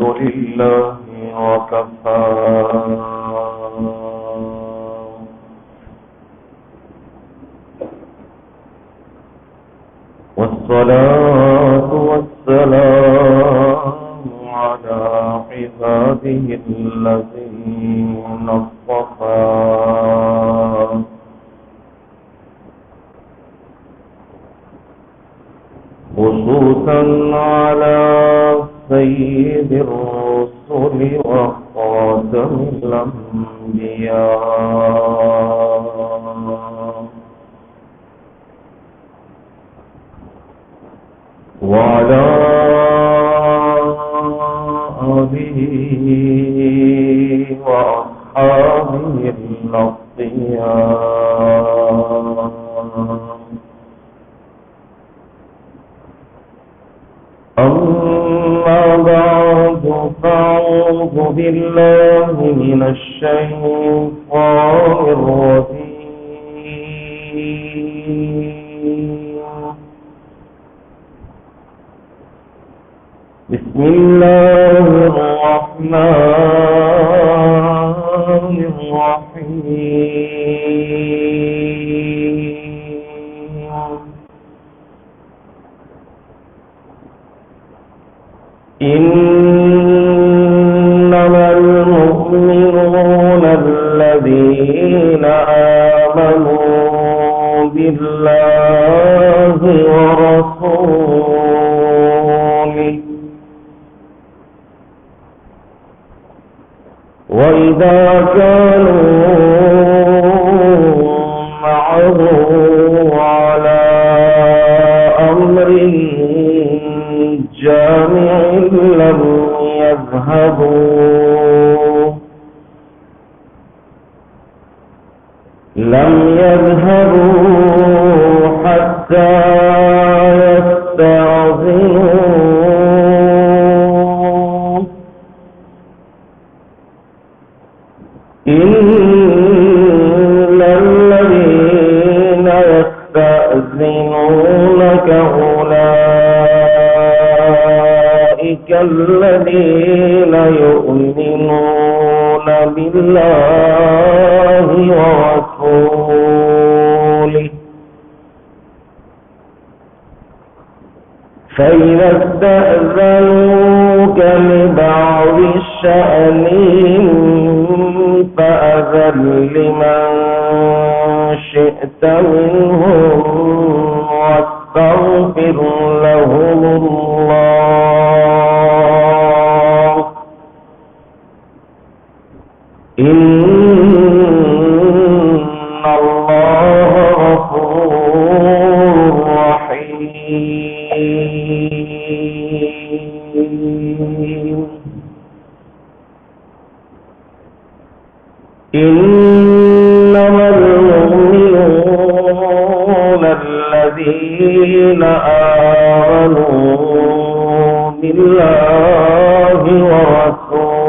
الحمد لله وكفى والصلاة والسلام على عباده الذين اصطفى خصوصا على سيد الرسل وخاتم الأنبياء وعلى آله وأصحابه الأطيار. أما بعد فأعوذ بالله من الشيطان الرجيم. بسم الله الرحمن الرحيم. إنما المؤمنون الذين آمنوا بالله ورسوله وإذا كانوا معه على أمر جامع لم يذهبوا حتى يستأذنوه. إن الذين يستأذنونك أولئك الذين يؤمنون بالله ورسوله فإذا استأذنوك لبعض شأنهم فأذن لمن شئت منهم واستغفر لهم الله إن الله غفور رحيم. إنما المؤمنون الذين آمنوا بالله ورسوله.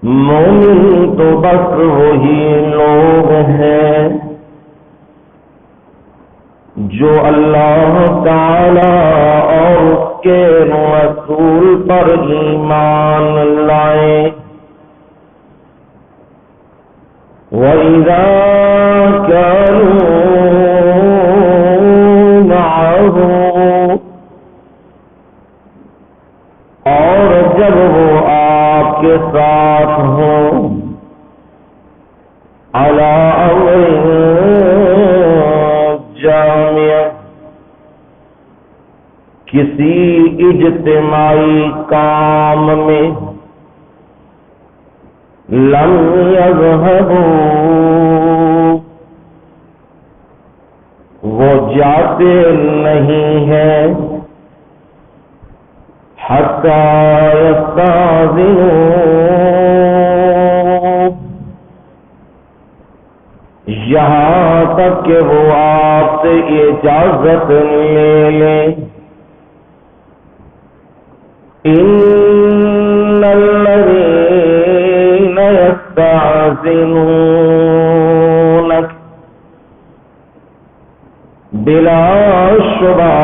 مومن تو بس وہی لوگ ہیں جو اللہ تعالی اور اس کے رسول پر ایمان لائے وَإِذَا كَانُوا مَعَهُ اور جب وہ آپ کے ساتھ ہوں عَلَى أَمْرٍ جامع کسی اجتماعی کام میں لم يذهبوا وہ جاتے نہیں ہیں حتی يستأذنوا یہاں تک کہ وہ آپ سے اجازت لے لیں. إن الذين يستأذنونك بلا شبہ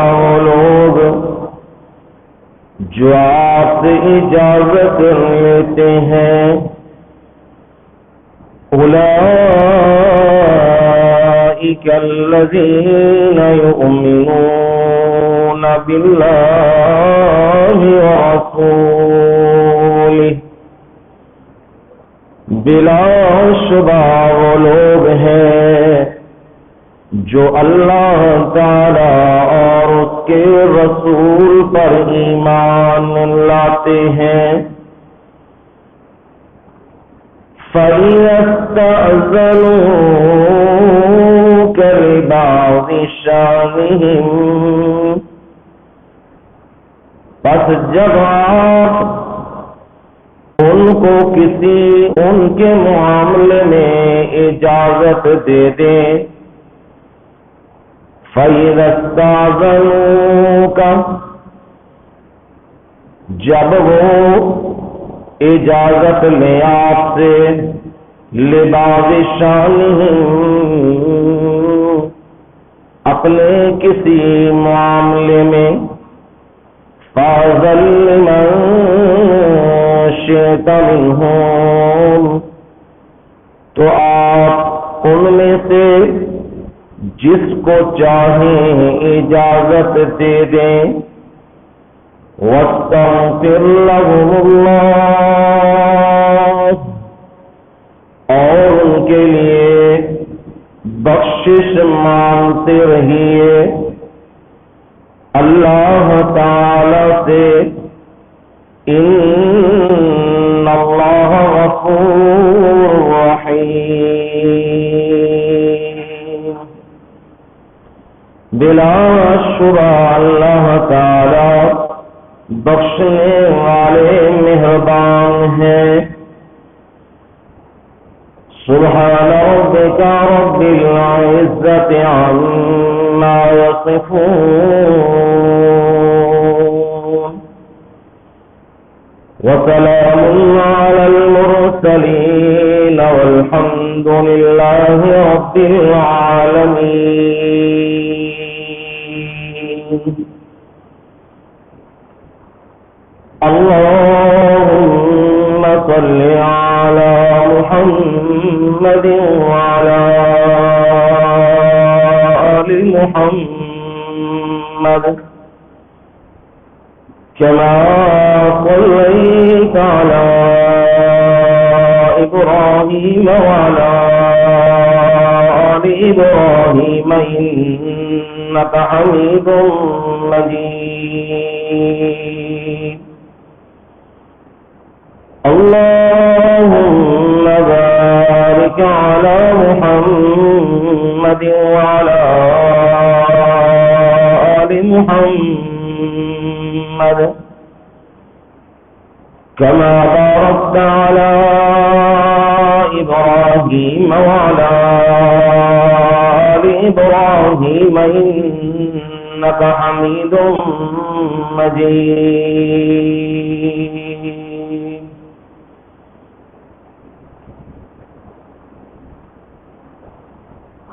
جو آپ سے اجازت لیتے ہیں اولئک الذین یؤمنون باللہ ورسولہ، بلا شبہ وہ لوگ ہیں جو اللہ تعالی اور اس کے رسول پر ایمان لاتے ہیں۔ فَإِنَّسْتَأْذَنُوكَ لِبَعْضِ شَأْنِهِمْ، پس جب آپ ان کو ان کے معاملے میں اجازت دے دیں، فَإِذَا اسْتَأْذَنُوكَ، جب وہ اجازت لیں آپ سے، لبعض شأنہم، اپنے کسی معاملے میں، فَأَذَن لِّمَن شِئْتَ مِنْهُمْ، تو آپ ان میں سے جس کو چاہیں اجازت دے دیں، وَاسْتَغْفِرْ لَهُمُ اللَّهُ، اور ان کے لیے بخشش مانگتے رہیے اللہ تعالی سے، ان اللہ غفور رحیم، بلا شبہ اللہ تعالی بخشنے والے مہربان ہیں۔ سبحان ربک رب العزة عما يصفون، وسلام على المرسلين والحمد لله رب العالمين۔ اللهم صل على محمد وعلى آل محمد، كما صليت على إبراهيم وعلى آل إبراهيم إنك حميد مجيد۔ اللهم بارك على محمد وعلى آل محمد، كما باركت على إبراهيم وعلى آل إبراهيم إنك حميد مجيد۔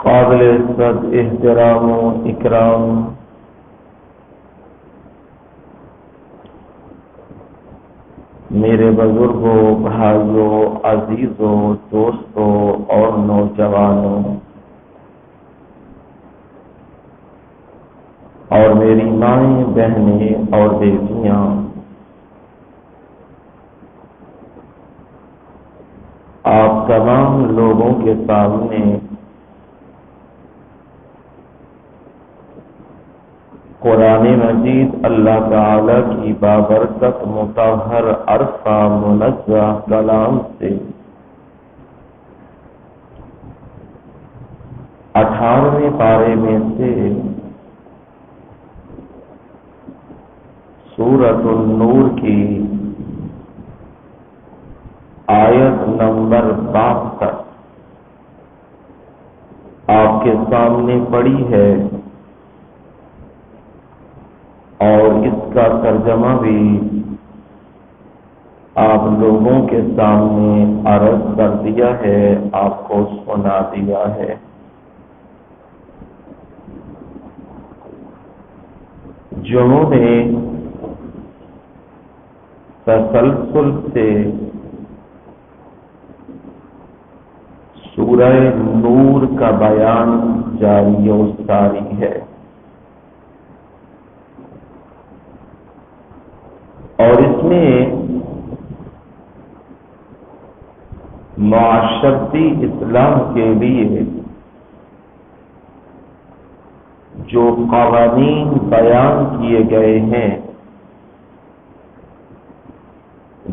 قابل عزت احترام و اکرام میرے بزرگوں، بھائیوں، عزیزوں، دوستوں اور نوجوانوں، اور میری مائیں، بہنیں اور بیٹیاں، آپ تمام لوگوں کے سامنے قرآن مجید اللہ تعالی کی بابرکت مطہر عرفہ منزہ کلام سے 18ویں پارے میں سے سورۃ النور کی آیت نمبر 62 آپ کے سامنے پڑی ہے، اور اس کا ترجمہ بھی آپ لوگوں کے سامنے عرض کر دیا ہے، آپ کو سنا دیا ہے۔ جنہوں نے تسلسل سے سورہ نور کا بیان جاری و ساری ہے، اور اس میں معاشرتی اصلاح کے لیے جو قوانین بیان کیے گئے ہیں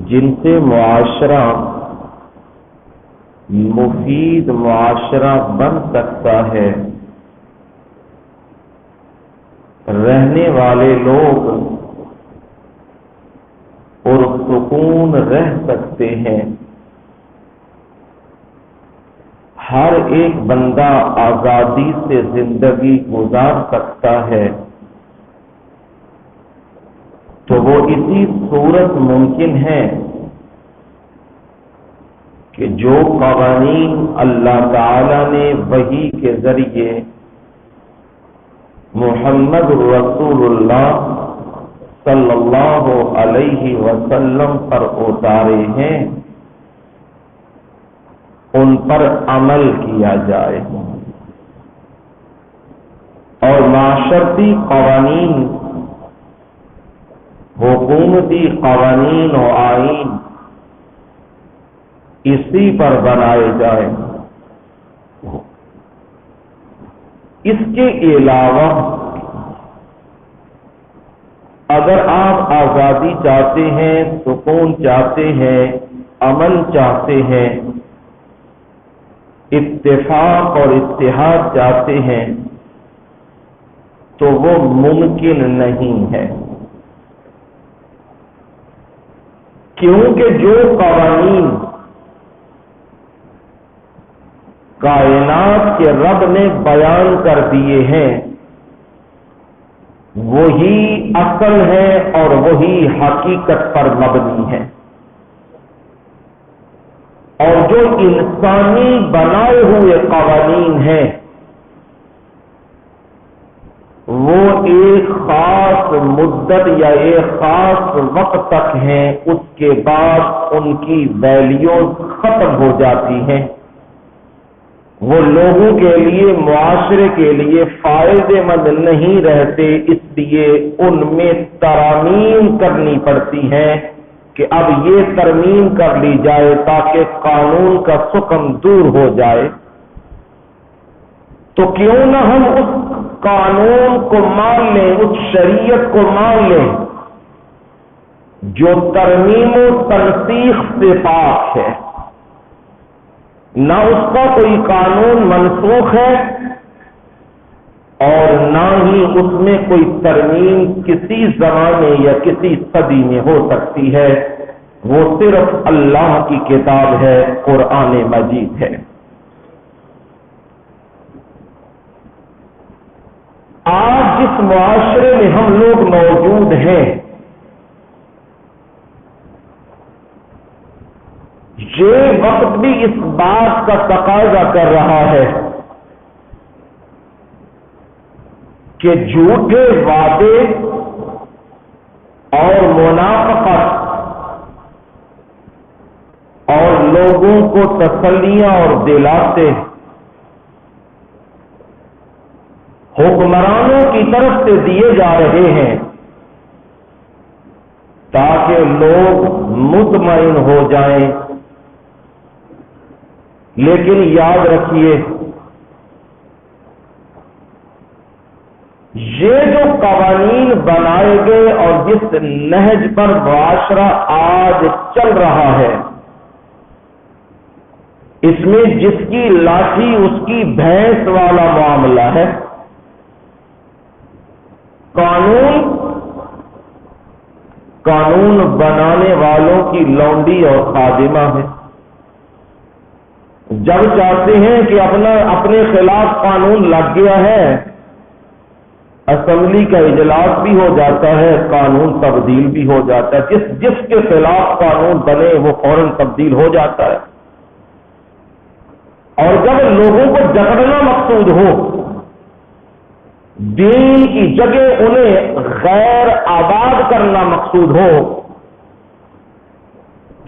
جن سے معاشرہ مفید معاشرہ بن سکتا ہے، رہنے والے لوگ پرسکون رہ سکتے ہیں، ہر ایک بندہ آزادی سے زندگی گزار سکتا ہے، تو وہ اسی صورت ممکن ہے کہ جو قوانین اللہ تعالی نے وحی کے ذریعے محمد رسول اللہ صلی اللہ علیہ وسلم پر اتارے ہیں ان پر عمل کیا جائے، اور معاشرتی قوانین، حکومتی قوانین و آئین اسی پر بنائے جائیں۔ اس کے علاوہ اگر آپ آزادی چاہتے ہیں، سکون چاہتے ہیں، امن چاہتے ہیں، اتفاق اور اتحاد چاہتے ہیں، تو وہ ممکن نہیں ہے، کیونکہ جو قوانین کائنات کے رب نے بیان کر دیے ہیں وہی اصل ہے اور وہی حقیقت پر مبنی ہے، اور جو انسانی بنائے ہوئے قوانین ہیں وہ ایک خاص مدت یا ایک خاص وقت تک ہیں، اس کے بعد ان کی ویلیو ختم ہو جاتی ہیں، وہ لوگوں کے لیے، معاشرے کے لیے فائدے مند نہیں رہتے، اس لیے ان میں ترامیم کرنی پڑتی ہے کہ اب یہ ترمیم کر لی جائے تاکہ قانون کا حکم دور ہو جائے۔ تو کیوں نہ ہم اس قانون کو مان لیں، اس شریعت کو مان لیں جو ترمیم و تنسیخ سے پاک ہے، نہ اس کا کوئی قانون منسوخ ہے اور نہ ہی اس میں کوئی ترمیم کسی زمانے یا کسی صدی میں ہو سکتی ہے، وہ صرف اللہ کی کتاب ہے، قرآن مجید ہے۔ آج جس معاشرے میں ہم لوگ موجود ہیں یہ وقت بھی اس بات کا تقاضا کر رہا ہے کہ جھوٹے وعدے اور منافقت اور لوگوں کو تسلیاں اور دلاسے حکمرانوں کی طرف سے دیے جا رہے ہیں تاکہ لوگ مطمئن ہو جائیں، لیکن یاد رکھیے یہ جو قوانین بنائے گئے اور جس نہج پر معاشرہ آج چل رہا ہے اس میں جس کی لاٹھی اس کی بھینس والا معاملہ ہے۔ قانون بنانے والوں کی لونڈی اور خادمہ ہے، جب چاہتے ہیں کہ اپنے خلاف قانون لگ گیا ہے، اسمبلی کا اجلاس بھی ہو جاتا ہے، قانون تبدیل بھی ہو جاتا ہے، جس کے خلاف قانون بنے وہ فوراً تبدیل ہو جاتا ہے۔ اور جب لوگوں کو جکڑنا مقصود ہو، دین کی جگہ انہیں غیر آباد کرنا مقصود ہو،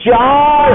4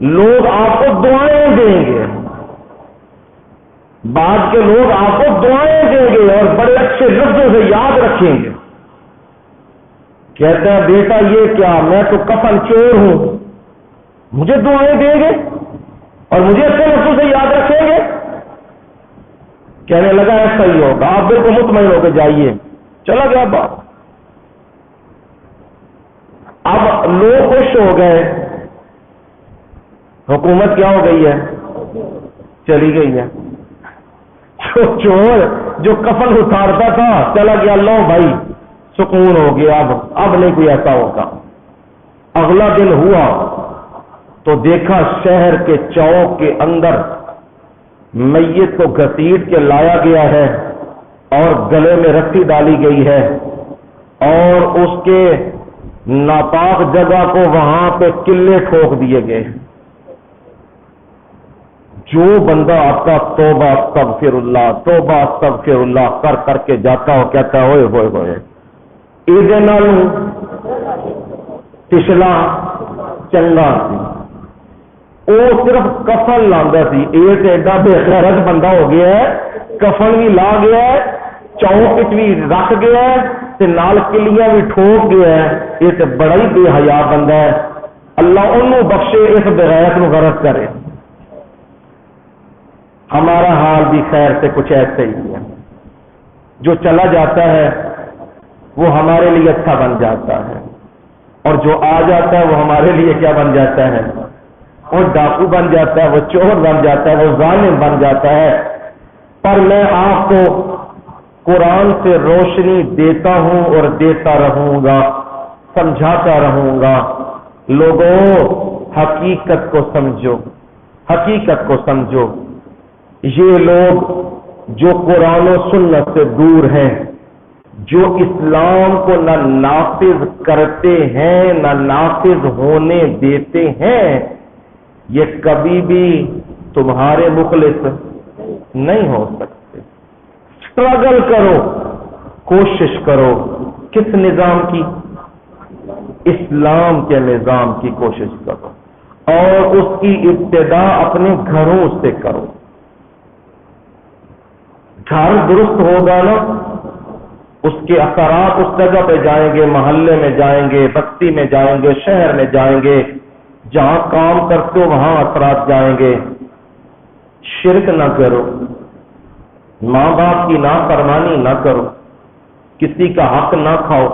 لوگ آپ کو دعائیں دیں گے، بعد کے لوگ آپ کو دعائیں دیں گے اور بڑے اچھے لفظوں سے یاد رکھیں گے۔ کہتا ہے بیٹا یہ کیا، میں تو کفن چور ہوں، مجھے دعائیں دیں گے اور مجھے اچھے لفظوں سے یاد رکھیں گے؟ کہنے لگا ایسا ہی ہوگا، آپ بالکل مطمئن ہو کے جائیے۔ چلا گیا باپ۔ اب لوگ خوش ہو گئے، حکومت کیا ہو گئی ہے؟ چلی گئی ہے۔ چور جو کفن اتارتا تھا چلا گیا، لو بھائی سکون ہو گیا، اب نہیں کوئی ایسا ہوگا۔ اگلا دن ہوا تو دیکھا شہر کے چوک کے اندر میت کو گھسیٹ کے لایا گیا ہے اور گلے میں رسی ڈالی گئی ہے اور اس کے ناپاک جگہ کو وہاں پہ قلعے ٹھوک دیے گئے۔ جو بندہ آپ کا توبہ استغفر اللہ توبہ استغفر اللہ کر کر کے جاتا ہو، کہتا ہے ہوئے ہوئے ہوئے ایدے نالوں پچھلا چنگا سی، وہ صرف کفن لاندا سی، ایک ایڈا بے غیرت بندہ ہو گیا ہے، کفن بھی لا گیا ہے، چوک بھی رکھ گیا ہے تے نال کلیاں بھی ٹھوک گیا ہے، یہ تے بڑا ہی بے حیا بندہ ہے، اللہ انہوں بخشے اس بغیرت نو غرض کرے۔ ہمارا حال بھی خیر سے کچھ ایسے ہی ہے، جو چلا جاتا ہے وہ ہمارے لیے اچھا بن جاتا ہے اور جو آ جاتا ہے وہ ہمارے لیے کیا بن جاتا ہے؟ وہ ڈاکو بن جاتا ہے، وہ چور بن جاتا ہے، وہ ظالم بن جاتا ہے۔ پر میں آپ کو قرآن سے روشنی دیتا ہوں اور دیتا رہوں گا، سمجھاتا رہوں گا۔ لوگوں حقیقت کو سمجھو، حقیقت کو سمجھو۔ یہ لوگ جو قرآن و سنت سے دور ہیں، جو اسلام کو نہ نافذ کرتے ہیں نہ نافذ ہونے دیتے ہیں، یہ کبھی بھی تمہارے مخلص نہیں ہو سکتے۔ اسٹرگل کرو، کوشش کرو، کس نظام کی؟ اسلام کے نظام کی کوشش کرو اور اس کی ابتدا اپنے گھروں سے کرو۔ گھر درست ہوگا نا، اس کے اثرات اس جگہ پہ جائیں گے، محلے میں جائیں گے، بستی میں جائیں گے، شہر میں جائیں گے، جہاں کام کرتے ہو وہاں اثرات جائیں گے۔ شرک نہ کرو، ماں باپ کی نافرمانی نہ کرو، کسی کا حق نہ کھاؤ،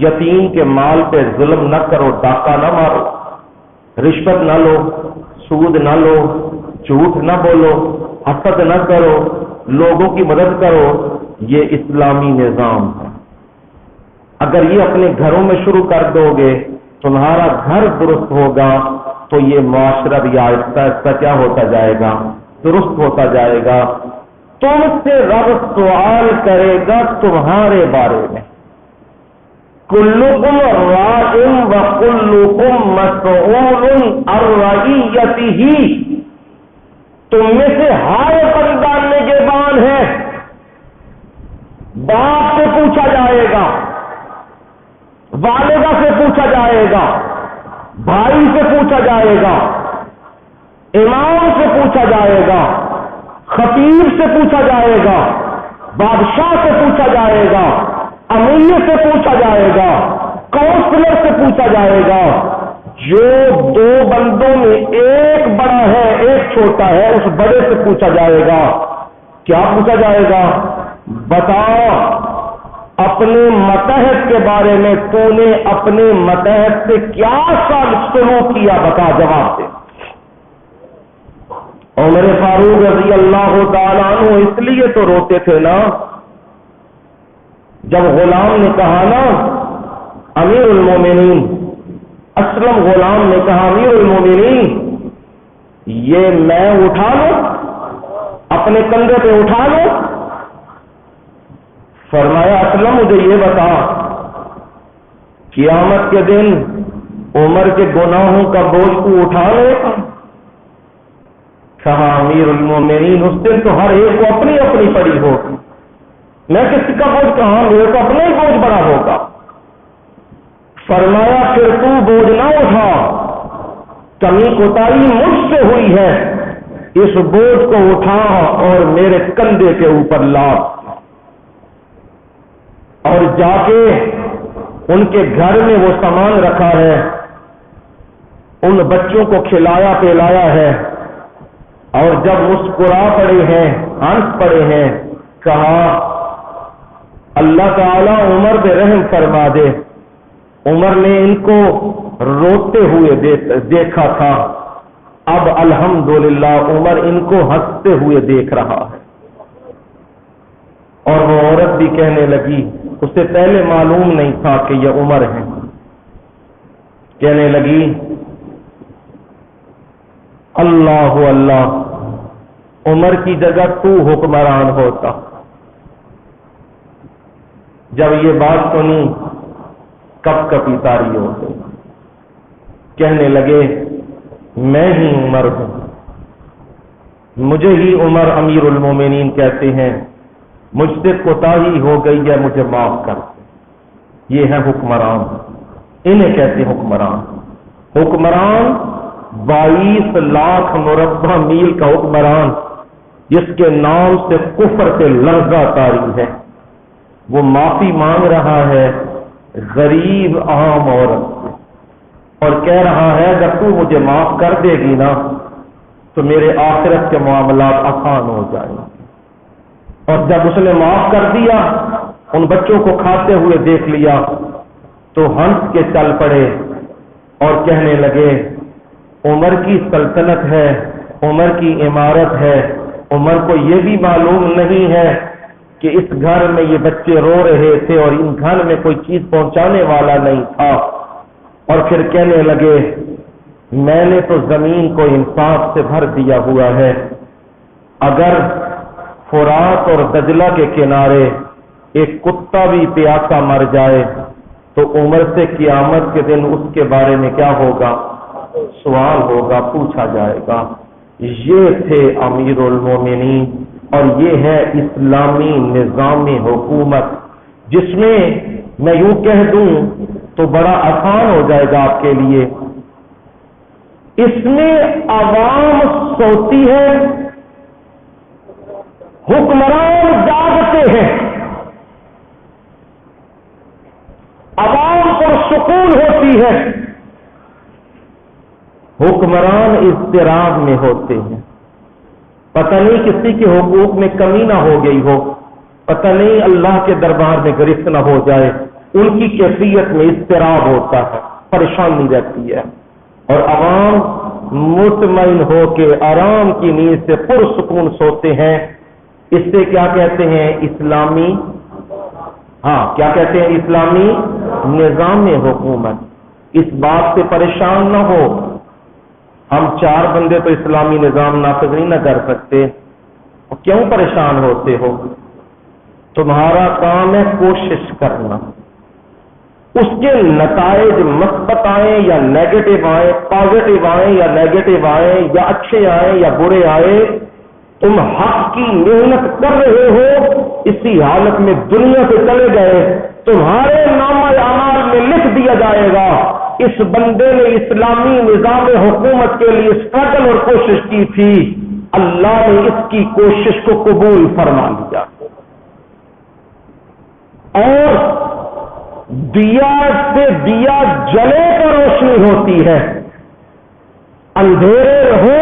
یتیم کے مال پہ ظلم نہ کرو، ڈاکہ نہ مارو، رشوت نہ لو، سود نہ لو، جھوٹ نہ بولو، حسد نہ کرو، لوگوں کی مدد کرو۔ یہ اسلامی نظام ہے۔ اگر یہ اپنے گھروں میں شروع کر دو گے، تمہارا گھر درست ہوگا تو یہ معاشرہ بھی آہستہ آہستہ کیا ہوتا جائے گا؟ درست ہوتا جائے گا۔ تم سے رب سوال کرے گا تمہارے بارے میں، کلکم راع وکلکم مسئول عن رعیتہ، تم میں سے ہر پن ڈالنے کے بعد ہے، باپ سے پوچھا جائے گا، والدہ سے پوچھا جائے گا، بھائی سے پوچھا جائے گا، امام سے پوچھا جائے گا، خطیب سے پوچھا جائے گا، بادشاہ سے پوچھا جائے گا، امیر سے پوچھا جائے گا، کونسلر سے پوچھا جائے گا۔ جو دو بندوں میں ایک بڑا ہے ایک چھوٹا ہے، اس بڑے سے پوچھا جائے گا۔ کیا پوچھا جائے گا؟ بتاؤ اپنے ماتحت کے بارے میں تو نے اپنے ماتحت سے کیا سلوک کیا، بتا، جواب دے۔ عمر فاروق رضی اللہ تعالیٰ عنہ اس لیے تو روتے تھے نا، جب غلام نے کہا نا امیر المومنین، اسلم غلام نے کہا امیر المومنین یہ میں اٹھا لوں، اپنے کندھے پہ اٹھا لوں؟ فرمایا اسلم مجھے یہ بتا، قیامت کے دن عمر کے گناہوں کا بوجھ تو اٹھا لے گا؟ کہا امیر المومنین اس دن تو ہر ایک کو اپنی اپنی پڑی ہوگی، میں کسی کا بوجھ کہاں، میرے کو اپنا ہی بوجھ بڑا ہوگا۔ فرمایا پھر تو بوجھ نہ اٹھا، کمی کوتاہی مجھ سے ہوئی ہے، اس بوجھ کو اٹھا اور میرے کندھے کے اوپر لاد، اور جا کے ان کے گھر میں وہ سامان رکھا ہے، ان بچوں کو کھلایا پلایا ہے، اور جب مسکرا پڑے ہیں، ہنس پڑے ہیں، کہا اللہ تعالی عمر پہ رحم فرما دے۔ عمر نے ان کو روتے ہوئے دیکھا تھا، اب الحمدللہ عمر ان کو ہنستے ہوئے دیکھ رہا ہے۔ اور وہ عورت بھی کہنے لگی، اسے پہلے معلوم نہیں تھا کہ یہ عمر ہے، کہنے لگی اللہ اللہ، عمر کی جگہ تو حکمران ہوتا۔ جب یہ بات سنی کپ کپی تاری ہو گئی، کہنے لگے میں ہی عمر ہوں، مجھے ہی عمر امیر المومنین کہتے ہیں، مجھ سے کوتاہی ہو گئی ہے، مجھے معاف کر دے۔ یہ ہے حکمران، انہیں کہتے حکمران۔ حکمران 22 لاکھ مربع میل کا حکمران، جس کے نام سے کفر سے لرزہ طاری ہے، وہ معافی مانگ رہا ہے غریب عام عورت سے، اور کہہ رہا ہے اگر تو مجھے معاف کر دے گی نا تو میرے آخرت کے معاملات آسان ہو جائیں گے۔ اور جب اس نے معاف کر دیا، ان بچوں کو کھاتے ہوئے دیکھ لیا، تو ہنس کے چل پڑے اور کہنے لگے عمر کی سلطنت ہے، عمر کی عمارت ہے، عمر کو یہ بھی معلوم نہیں ہے کہ اس گھر میں یہ بچے رو رہے تھے اور ان گھر میں کوئی چیز پہنچانے والا نہیں تھا۔ اور پھر کہنے لگے میں نے تو زمین کو انصاف سے بھر دیا ہوا ہے، اگر فرات اور دجلہ کے کنارے ایک کتا بھی پیاسا مر جائے تو عمر سے قیامت کے دن اس کے بارے میں کیا ہوگا؟ سوال ہوگا، پوچھا جائے گا۔ یہ تھے امیر المومنین، اور یہ ہے اسلامی نظام حکومت، جس میں میں یوں کہہ دوں تو بڑا آسان ہو جائے گا آپ کے لیے، اس میں عوام سوتی ہے، حکمران جاگتے ہیں، عوام پر سکون ہوتی ہے، حکمران اضطراب میں ہوتے ہیں۔ پتہ نہیں کسی کے حقوق میں کمی نہ ہو گئی ہو، پتہ نہیں اللہ کے دربار میں گرفت نہ ہو جائے، ان کی کیفیت میں اضطراب ہوتا ہے، پریشانی رہتی ہے، اور عوام مطمئن ہو کے آرام کی نیند سے پرسکون سوتے ہیں۔ اس سے کیا کہتے ہیں؟ اسلامی، کیا کہتے ہیں؟ اسلامی نظام حکومت۔ اس بات سے پریشان نہ ہو، ہم 4 بندے تو اسلامی نظام نافذ نہیں نہ کر سکتے، کیوں پریشان ہوتے ہو؟ تمہارا کام ہے کوشش کرنا، اس کے نتائج مثبت آئیں یا نیگیٹو آئیں، پازیٹو آئیں یا نیگیٹو آئیں، یا اچھے آئیں یا برے آئیں، تم حق کی محنت کر رہے ہو، اسی حالت میں دنیا سے چلے گئے، تمہارے نامہ اعمال میں لکھ دیا جائے گا اس بندے نے اسلامی نظام حکومت کے لیے اسٹرگل اور کوشش کی تھی، اللہ نے اس کی کوشش کو قبول فرما لیا۔ اور دیا سے دیا جلے تو روشنی ہوتی ہے، اندھیرے ہو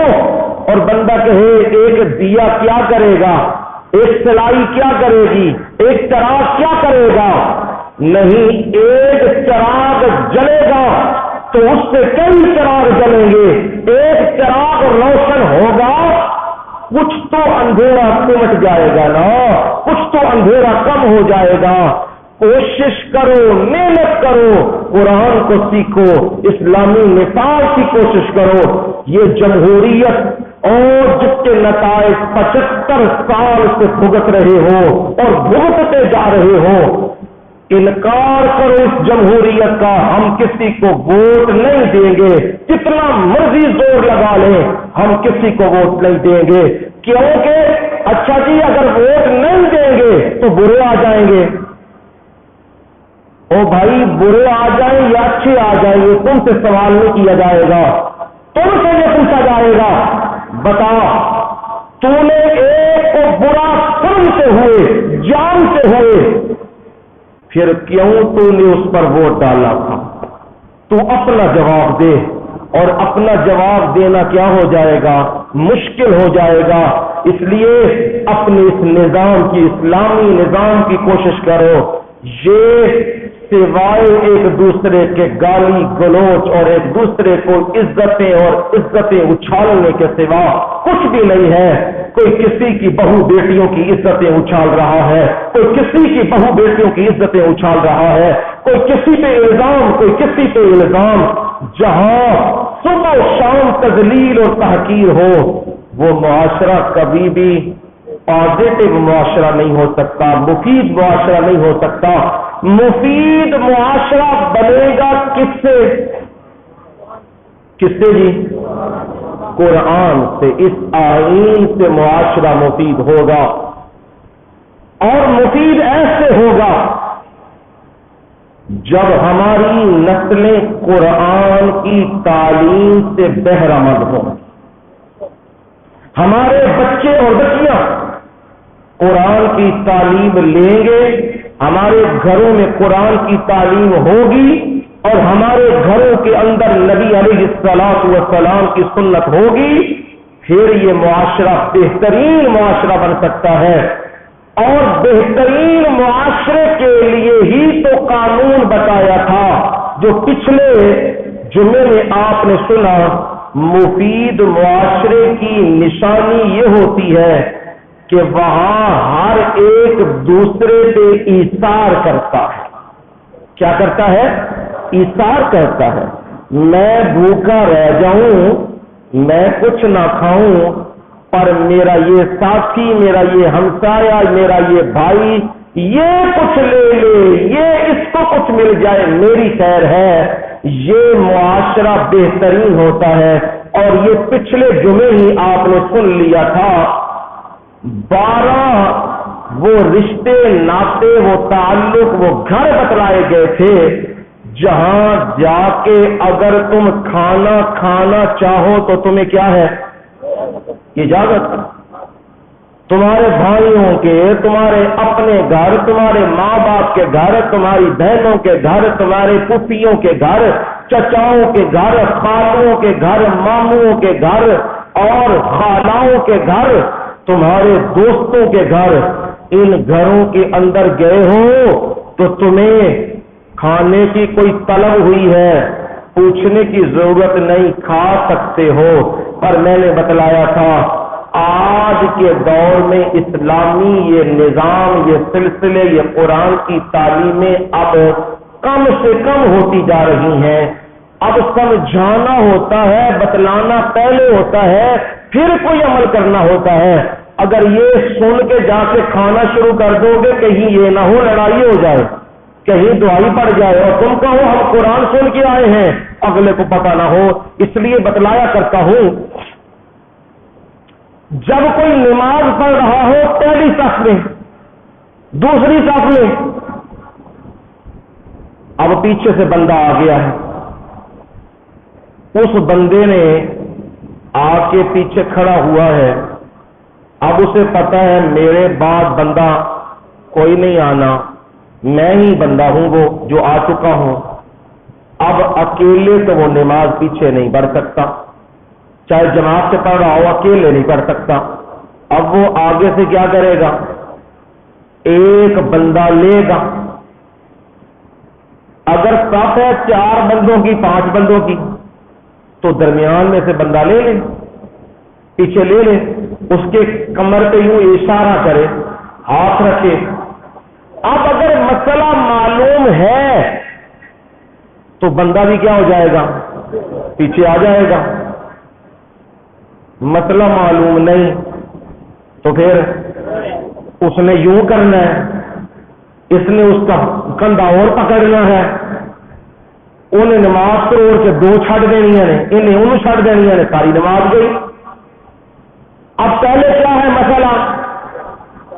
اور بندہ کہے ایک دیا کیا کرے گا، ایک سلائی کیا کرے گی، ایک چراغ کیا کرے گا؟ نہیں، ایک چراغ جلے گا تو اس سے کئی چراغ جلیں گے، ایک چراغ روشن ہوگا، کچھ تو اندھیرا سمٹ جائے گا نا، کچھ تو اندھیرا کم ہو جائے گا۔ کوشش کرو، محنت کرو، قرآن کو سیکھو، اسلامی نصاب کی کوشش کرو۔ یہ جمہوریت اور جس کے نتائج 75 سال سے بھگت رہے ہو اور بھگتتے جا رہے ہو، انکار کرو اس جمہوریت کا، ہم کسی کو ووٹ نہیں دیں گے، جتنا مرضی زور لگا لیں ہم کسی کو ووٹ نہیں دیں گے، کیونکہ اچھا جی اگر ووٹ نہیں دیں گے تو برے آ جائیں گے۔ او بھائی، برے آ جائیں یا اچھے آ جائیں گے، تم سے سوال نہیں کیا جائے گا، تم سے یہ پوچھا جائے گا بتا تو نے ایک کو برا سمجھتے ہوئے جانتے ہوئے پھر کیوں تو نے اس پر ووٹ ڈالا تھا؟ تو اپنا جواب دے، اور اپنا جواب دینا کیا ہو جائے گا؟ مشکل ہو جائے گا۔ اس لیے اپنے اس نظام کی، اسلامی نظام کی کوشش کرو، یہ سوائے ایک دوسرے کے گالی گلوچ اور ایک دوسرے کو عزتیں اچھالنے کے سوا کچھ بھی نہیں ہے۔ کوئی کسی کی بہو بیٹیوں کی عزتیں اچھال رہا ہے، کوئی کسی کی بہو بیٹیوں کی عزتیں اچھال رہا ہے، کوئی کسی پہ الزام، کوئی کسی پہ الزام۔ جہاں صبح و شام تذلیل اور تحقیر ہو، وہ معاشرہ کبھی بھی پازیٹو معاشرہ نہیں ہو سکتا، مفید معاشرہ نہیں ہو سکتا۔ مفید معاشرہ بنے گا کس سے؟ کس سے جی؟ قرآن سے۔ اس آئین سے معاشرہ مفید ہوگا، اور مفید ایسے ہوگا جب ہماری نسلیں قرآن کی تعلیم سے بہرمند ہوں۔ ہمارے بچے اور بچیاں قرآن کی تعلیم لیں گے، ہمارے گھروں میں قرآن کی تعلیم ہوگی، اور ہمارے گھروں کے اندر نبی علیہ الصلوۃ والسلام کی سنت ہوگی، پھر یہ معاشرہ بہترین معاشرہ بن سکتا ہے۔ اور بہترین معاشرے کے لیے ہی تو قانون بتایا تھا جو پچھلے جمعے میں آپ نے سنا۔ مفید معاشرے کی نشانی یہ ہوتی ہے کہ وہاں ہر ایک دوسرے پہ ایثار کرتا ہے۔ کیا کرتا ہے؟ ایثار کرتا ہے۔ میں بھوکا رہ جاؤں، میں کچھ نہ کھاؤں، پر میرا یہ ساتھی، میرا یہ ہمسایہ، میرا یہ بھائی یہ کچھ لے لے، یہ اس کو کچھ مل جائے، میری خیر ہے۔ یہ معاشرہ بہترین ہوتا ہے۔ اور یہ پچھلے جمعے ہی آپ نے سن لیا تھا، 12 وہ رشتے ناطے، وہ تعلق، وہ گھر بتلائے گئے تھے جہاں جا کے اگر تم کھانا چاہو تو تمہیں کیا ہے؟ اجازت۔ تمہارے بھائیوں کے، تمہارے اپنے گھر، تمہارے ماں باپ کے گھر، تمہاری بہنوں کے گھر، تمہارے پھوپھیوں کے گھر، چچاؤں کے گھر، خالوں کے گھر، ماموں کے گھر اور خالاؤں کے گھر، تمہارے دوستوں کے گھر، ان گھروں کے اندر گئے ہو تو تمہیں کھانے کی کوئی طلب ہوئی ہے، پوچھنے کی ضرورت نہیں، کھا سکتے ہو۔ پر میں نے بتلایا تھا آج کے دور میں اسلامی یہ نظام، یہ سلسلے، یہ قرآن کی تعلیمیں اب کم سے کم ہوتی جا رہی ہیں۔ اب سمجھانا ہوتا ہے، بتلانا پہلے ہوتا ہے، پھر کوئی عمل کرنا ہوتا ہے۔ اگر یہ سن کے جا کے کھانا شروع کر دو گے، کہیں یہ نہ ہو لڑائی ہو جائے، کہیں دعائی پڑ جائے اور تم کہو ہم قرآن سن کے آئے ہیں، اگلے کو پتہ نہ ہو۔ اس لیے بتلایا کرتا ہوں، جب کوئی نماز پڑھ رہا ہو پہلی صف میں، دوسری صف میں، اب پیچھے سے بندہ آ گیا ہے، اس بندے نے آ کے پیچھے کھڑا ہوا ہے، اب اسے پتا ہے میرے بعد بندہ کوئی نہیں آنا، میں ہی بندہ ہوں وہ جو آ چکا ہوں۔ اب اکیلے تو وہ نماز پیچھے نہیں پڑھ سکتا، چاہے جماعت سے پڑھ رہا ہو، اکیلے نہیں پڑھ سکتا۔ اب وہ آگے سے کیا کرے گا؟ ایک بندہ لے گا۔ اگر صف ہے 4 بندوں کی، 5 بندوں کی، تو درمیان میں سے بندہ لے لے، پیچھے لے لے، اس کے کمر پہ یوں اشارہ کرے، ہاتھ رکھے۔ اب اگر مسئلہ معلوم ہے تو بندہ بھی کیا ہو جائے گا؟ پیچھے آ جائے گا۔ مسئلہ معلوم نہیں تو پھر اس نے یوں کرنا ہے، اس نے اس کا کندھا اور پکڑنا ہے، انہیں نماز توڑ کے 2 چھڑ دینی ہے، انہیں انہوں چھڑ دینی ہے، ساری نماز گئی۔ اب پہلے کیا ہے مسئلہ؟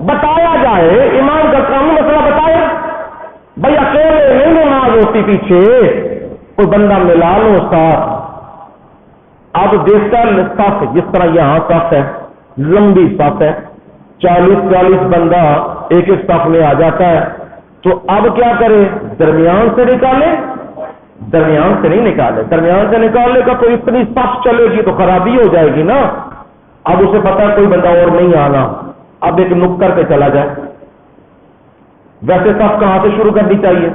بتایا جائے، امام کا کام مسئلہ بتایا، بھائی اکیلے نہیں نماز ہوتی، پیچھے کوئی بندہ ملا لو ساتھ۔ اب دیکھتا ہے صف، جس طرح یہاں صف ہے، لمبی صف ہے، 40 بندہ ایک ایک صف میں آ جاتا ہے، تو اب کیا کرے؟ درمیان سے نکالے؟ درمیان سے نہیں نکالے، درمیان سے نکالنے کا تو اتنی صف چلے گی تو خرابی ہو جائے گی نا۔ اب اسے پتا ہے کوئی بندہ اور نہیں آنا، اب ایک نکر پہ چلا جائے۔ ویسے صف کہاں سے شروع کرنی چاہیے؟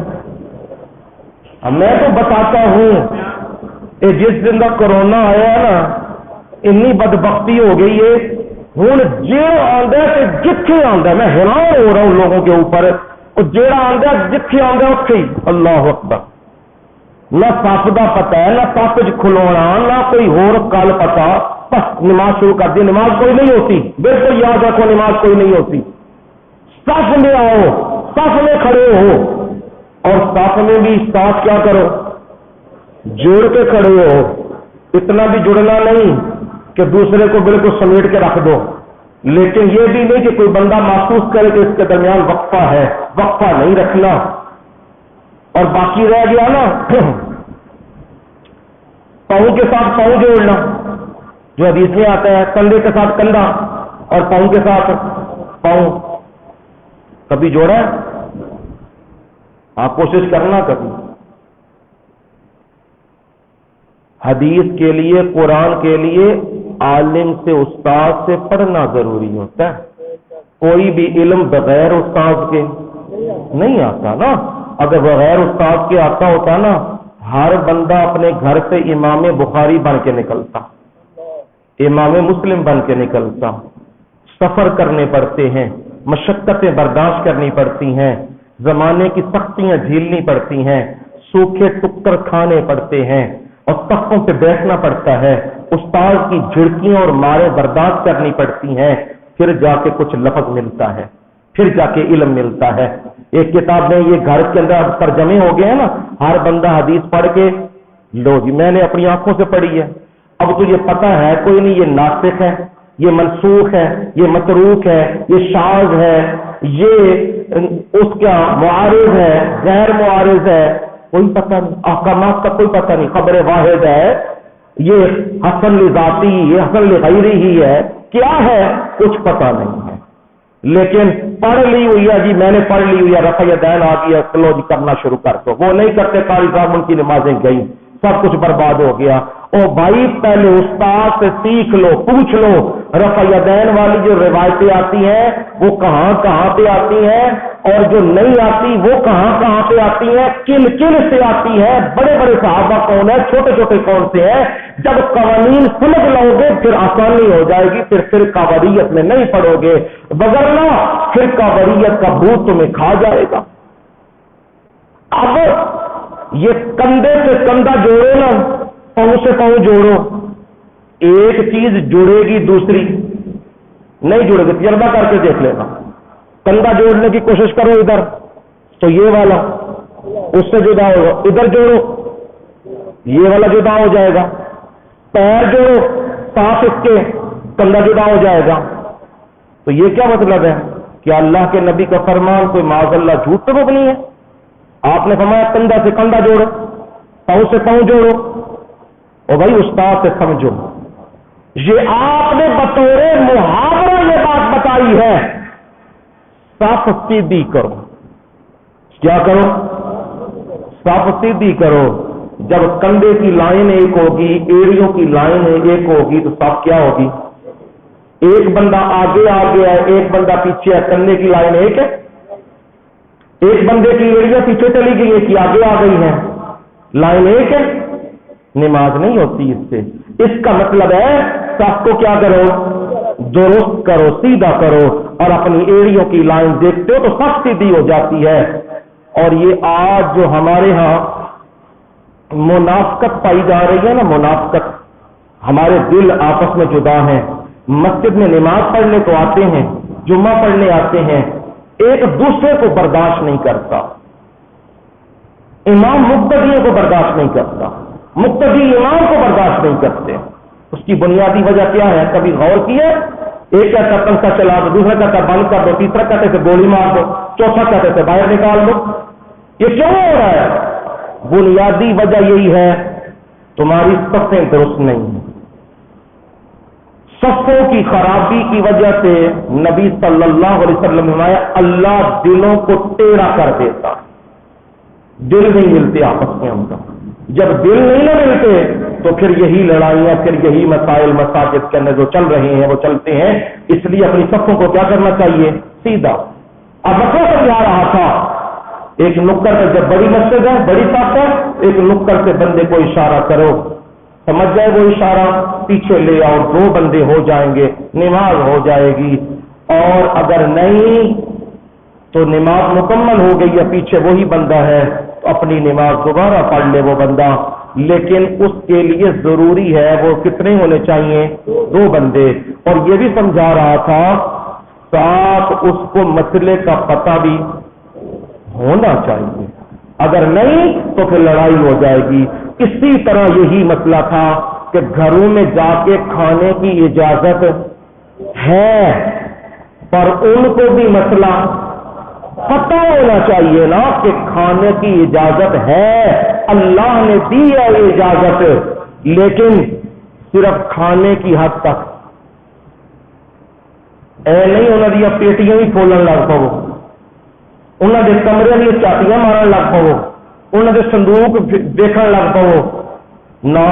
میں تو بتاتا ہوں، جس دن کا کرونا آیا نا، اتنی بدبختی ہو گئی ہے، ہوں جیڑا آندا ہے جتھے آندا ہے، میں حیران ہو رہا ہوں لوگوں کے اوپر، جیڑا آندا ہے جتھے آندا ہے اتھے ہی اللہ اکبر، نہ صف دا پتہ ہے، نہ صف وچ کھلونا، نہ کوئی ہور گل پتا، بس نماز شروع کر دی۔ نماز کوئی نہیں ہوتی، بالکل یاد رکھو، نماز کوئی نہیں ہوتی۔ صف میں آؤ، صف میں کھڑے ہو، اور صف میں بھی ساتھ کیا کرو؟ جوڑ کے کھڑے ہو، اتنا بھی جڑنا نہیں کہ دوسرے کو بالکل سمیٹ کے رکھ دو، لیکن یہ بھی نہیں کہ کوئی بندہ محسوس کرے کہ اس کے درمیان وقفہ ہے، وقفہ نہیں رکھنا۔ اور باقی رہ گیا نا پاؤں کے ساتھ پاؤں جوڑنا، جو حدیث میں آتا ہے کندھے کے ساتھ کندھا اور پاؤں کے ساتھ پاؤں، کبھی جوڑا ہے؟ آپ کوشش کرنا کبھی۔ حدیث کے لیے، قرآن کے لیے عالم سے، استاد سے پڑھنا ضروری ہوتا ہے۔ کوئی بھی علم بغیر استاد کے نہیں آتا نا۔ اگر بغیر استاد کے آتا ہوتا نا، ہر بندہ اپنے گھر سے امام بخاری بن کے نکلتا، امام مسلم بن کے نکلتا۔ سفر کرنے پڑتے ہیں، مشقتیں برداشت کرنی پڑتی ہیں، زمانے کی سختیاں جھیلنی پڑتی ہیں، سوکھے ٹکر کھانے پڑتے ہیں، اور صفوں پہ بیٹھنا پڑتا ہے، استاد کی جھڑکیاں اور مارے برداشت کرنی پڑتی ہیں، پھر جا کے کچھ لفظ ملتا ہے، پھر جا کے علم ملتا ہے۔ ایک کتاب میں یہ گھر کے اندر ترجمے ہو گئے ہیں نا، ہر بندہ حدیث پڑھ کے لو جی میں نے اپنی آنکھوں سے پڑھی ہے، اب تو یہ پتہ ہے کوئی نہیں، یہ ناسخ ہے، یہ منسوخ ہے، یہ متروک ہے، یہ شاذ ہے، یہ اس کا معارض ہے، غیر معارض ہے، کوئی پتہ نہیں، احکامات کا کوئی پتہ نہیں، خبر واحد ہے، یہ حسن لذاتی، یہ حسن لغیری ہی ہے، کیا ہے کچھ پتہ نہیں ہے، لیکن پڑھ لی ہوئی ہے جی، میں نے پڑھ لی ہوئی ہے، رفع یدین آ گیا، چلو جی کرنا شروع کر دو۔ وہ نہیں کرتے، قاری صاحب ان کی نمازیں گئیں، سب کچھ برباد ہو گیا۔ او بھائی پہلے استاد سے سیکھ لو، پوچھ لو، رفع یدین والی جو روایتیں آتی ہیں وہ کہاں کہاں پہ آتی ہیں، اور جو نہیں آتی وہ کہاں کہاں پہ آتی ہیں، کن کن سے آتی ہیں، بڑے بڑے صحابہ کون ہیں، چھوٹے چھوٹے کون سے ہیں۔ جب قوانین سمجھ لو گے پھر آسانی ہو جائے گی، پھر فرقہ واریت میں نہیں پڑو گے، وگرنہ فرقہ واریت کا بھوت تمہیں کھا جائے گا۔ اب یہ کندھے سے کندھا جوڑو نا، پاؤں سے پاؤں جوڑو، ایک چیز جڑے گی دوسری نہیں جڑے گی، تجربہ کر کے دیکھ لینا۔ کندھا جوڑنے کی کوشش کرو ادھر تو یہ والا اس سے جدا ہوگا، ادھر جوڑو یہ والا جدا ہو جائے گا، پیر جوڑو ساتھ اس کے کندھا جدا ہو جائے گا۔ تو یہ کیا مطلب ہے؟ کہ اللہ کے نبی کا فرمان کوئی معاذ اللہ جھوٹ تو نہیں ہے؟ آپ نے فرمایا کندھا سے کندھا جوڑو، پاؤں سے پاؤں جوڑو، اور بھائی استاد سے سمجھو۔ یہ آپ نے بطور محاورہ یہ بات بتائی ہے، صف سیدھی کرو۔ کیا کرو؟ صف سیدھی کرو۔ جب کندھے کی لائن ایک ہوگی، ایڑیوں کی لائن ایک ہوگی تو صف کیا ہوگی؟ ایک بندہ آگے آ گیا ہے، ایک بندہ پیچھے ہے، کندھے کی لائن ایک ہے، ایک بندے کی ایڑیاں پیچھے چلی گئی، ایک کی آگے آ گئی ہیں، لائن ایک ہے، نماز نہیں ہوتی اس سے۔ اس کا مطلب ہے صف کو کیا کرو؟ درست کرو، سیدھا کرو، اور اپنی ایڑیوں کی لائن دیکھتے ہو تو صف سیدھی ہو جاتی ہے۔ اور یہ آج جو ہمارے ہاں منافقت پائی جا رہی ہے نا، منافقت، ہمارے دل آپس میں جدا ہیں، مسجد میں نماز پڑھنے تو آتے ہیں، جمعہ پڑھنے آتے ہیں، ایک دوسرے کو برداشت نہیں کرتا، امام مقتدیوں کو برداشت نہیں کرتا، مقتدی امام کو برداشت نہیں کرتے۔ اس کی بنیادی وجہ کیا ہے؟ کبھی غور کیا؟ ایک کہتا پنکھا چلا دو، دوسرا کہتا بند کر دو، تیسرا کہتے تھے گولی مار دو، چوتھا کہتے تھے باہر نکال دو۔ یہ کیوں ہو رہا ہے؟ بنیادی وجہ یہی ہے تمہاری صفیں درست نہیں ہیں، صفوں کی خرابی کی وجہ سے نبی صلی اللہ علیہ وسلم نے فرمایا اللہ دلوں کو ٹیڑھا کر دیتا، دل نہیں ملتے آپس میں ہم کا، جب دل نہیں نہ ملتے تو پھر یہی لڑائیاں، پھر یہی مسائل مساجد کے اندر جو چل رہے ہیں وہ چلتے ہیں۔ اس لیے اپنی صفوں کو کیا کرنا چاہیے؟ سیدھا۔ اب میں کیا سمجھا رہا تھا، ایک نکڑ سے جب بڑی مسجد ہے، بڑی صف ہے، ایک نکڑ سے بندے کو اشارہ کرو، سمجھ جائے وہ اشارہ، پیچھے لے آؤ، 2 بندے ہو جائیں گے، نماز ہو جائے گی۔ اور اگر نہیں تو نماز مکمل ہو گئی ہے، پیچھے وہی بندہ ہے تو اپنی نماز دوبارہ پڑھ لے وہ بندہ، لیکن اس کے لیے ضروری ہے وہ کتنے ہونے چاہیے؟ 2 بندے۔ اور یہ بھی سمجھا رہا تھا ساتھ اس کو مسئلے کا پتہ بھی ہونا چاہیے، اگر نہیں تو پھر لڑائی ہو جائے گی۔ اسی طرح یہی مسئلہ تھا کہ گھروں میں جا کے کھانے کی اجازت ہے، پر ان کو بھی مسئلہ پتہ ہونا چاہیے نا کہ کھانے کی اجازت ہے، اللہ نے دی ہے یہ اجازت، لیکن صرف کھانے کی حد تک۔ اے نہیں انہوں نے پیٹیاں بھی کھولن لگ پو، انہوں نے کمرے بھی چاٹیاں مارن لگ پو، انہوں نے صندوق دیکھنے لگ پو، نہ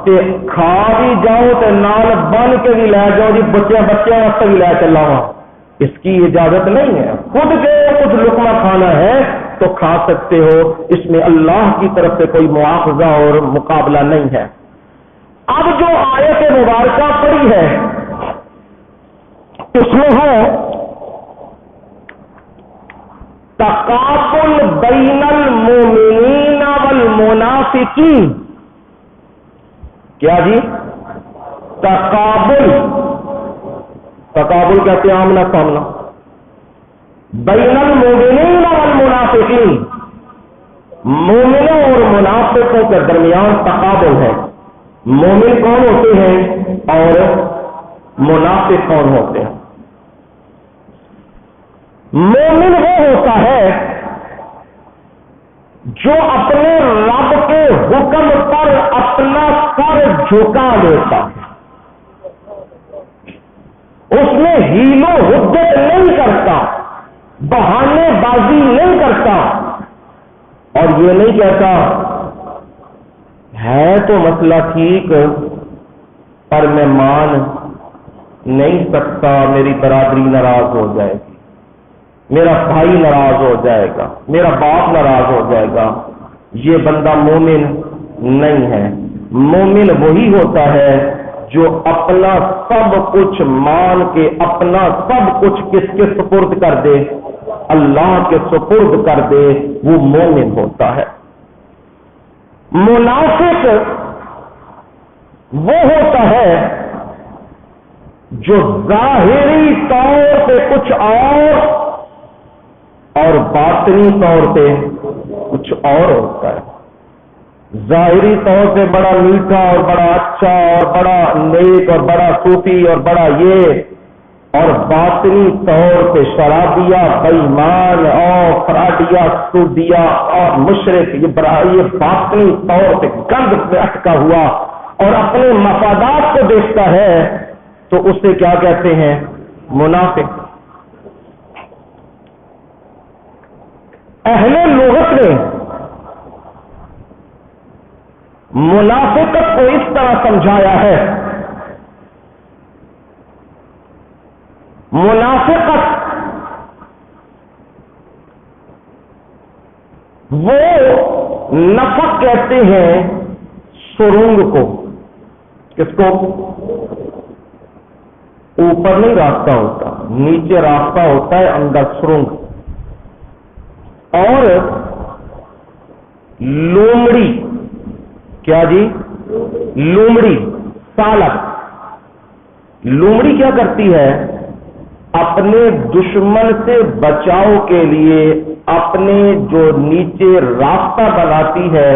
تے کھا بھی جاؤ تے نال بن کے بھی لے جاؤ جی، بچے واسطے بھی لے چلا ہوا، اس کی اجازت نہیں ہے۔ خود کے کچھ لقمہ کھانا ہے تو کھا سکتے ہو، اس میں اللہ کی طرف سے کوئی مواخذہ اور مقابلہ نہیں ہے۔ اب جو آیت مبارکہ پڑھی ہے اس میں ہے تقابل بین المومنین والمنافقین۔ کیا جی؟ تقابل کہتے ہیں آمنا سامنا، بین المومنین والمنافقین، مومنوں اور منافقوں کے درمیان تقابل ہے۔ مومن کون ہوتے ہیں اور منافق کون ہوتے ہیں؟ مومن وہ ہوتا ہے جو اپنے رب کے حکم پر اپنا سر جھکا لیتا ہے، اس میں ہیل و حجت نہیں کرتا، بہانے بازی نہیں کرتا، اور یہ نہیں کہتا ہے تو مسئلہ ٹھیک پر میں مان نہیں سکتا، میری برادری ناراض ہو جائے گی، میرا بھائی ناراض ہو جائے گا، میرا باپ ناراض ہو جائے گا۔ یہ بندہ مومن نہیں ہے۔ مومن وہی ہوتا ہے جو اپنا سب کچھ مان کے اپنا سب کچھ کس کے سپرد کر دے؟ اللہ کے سپرد کر دے، وہ مومن ہوتا ہے۔ منافق وہ ہوتا ہے جو ظاہری طور پہ کچھ اور باطنی طور پہ کچھ اور ہوتا ہے۔ ظاہری طور پہ بڑا میٹھا اور بڑا اچھا اور بڑا نیک اور بڑا صوفی اور بڑا یہ، اور باطنی طور پہ شرابیہ، بے ایمان اور فراڈیا، سودیا اور مشرک، یہ باطنی طور پہ گند پہ اٹکا ہوا اور اپنے مفادات کو دیکھتا ہے، تو اسے کیا کہتے ہیں؟ منافق۔ اہل لغت نے منافقت کو اس طرح سمجھایا ہے، منافقت وہ نفق کہتے ہیں سرنگ کو، کس کو؟ اوپر نہیں راستہ ہوتا، نیچے راستہ ہوتا ہے، اندر سرنگ۔ اور لومڑی، کیا جی؟ لومڑی، سالک۔ لومڑی کیا کرتی ہے؟ اپنے دشمن سے بچاؤ کے لیے اپنے جو نیچے راستہ بناتی ہے،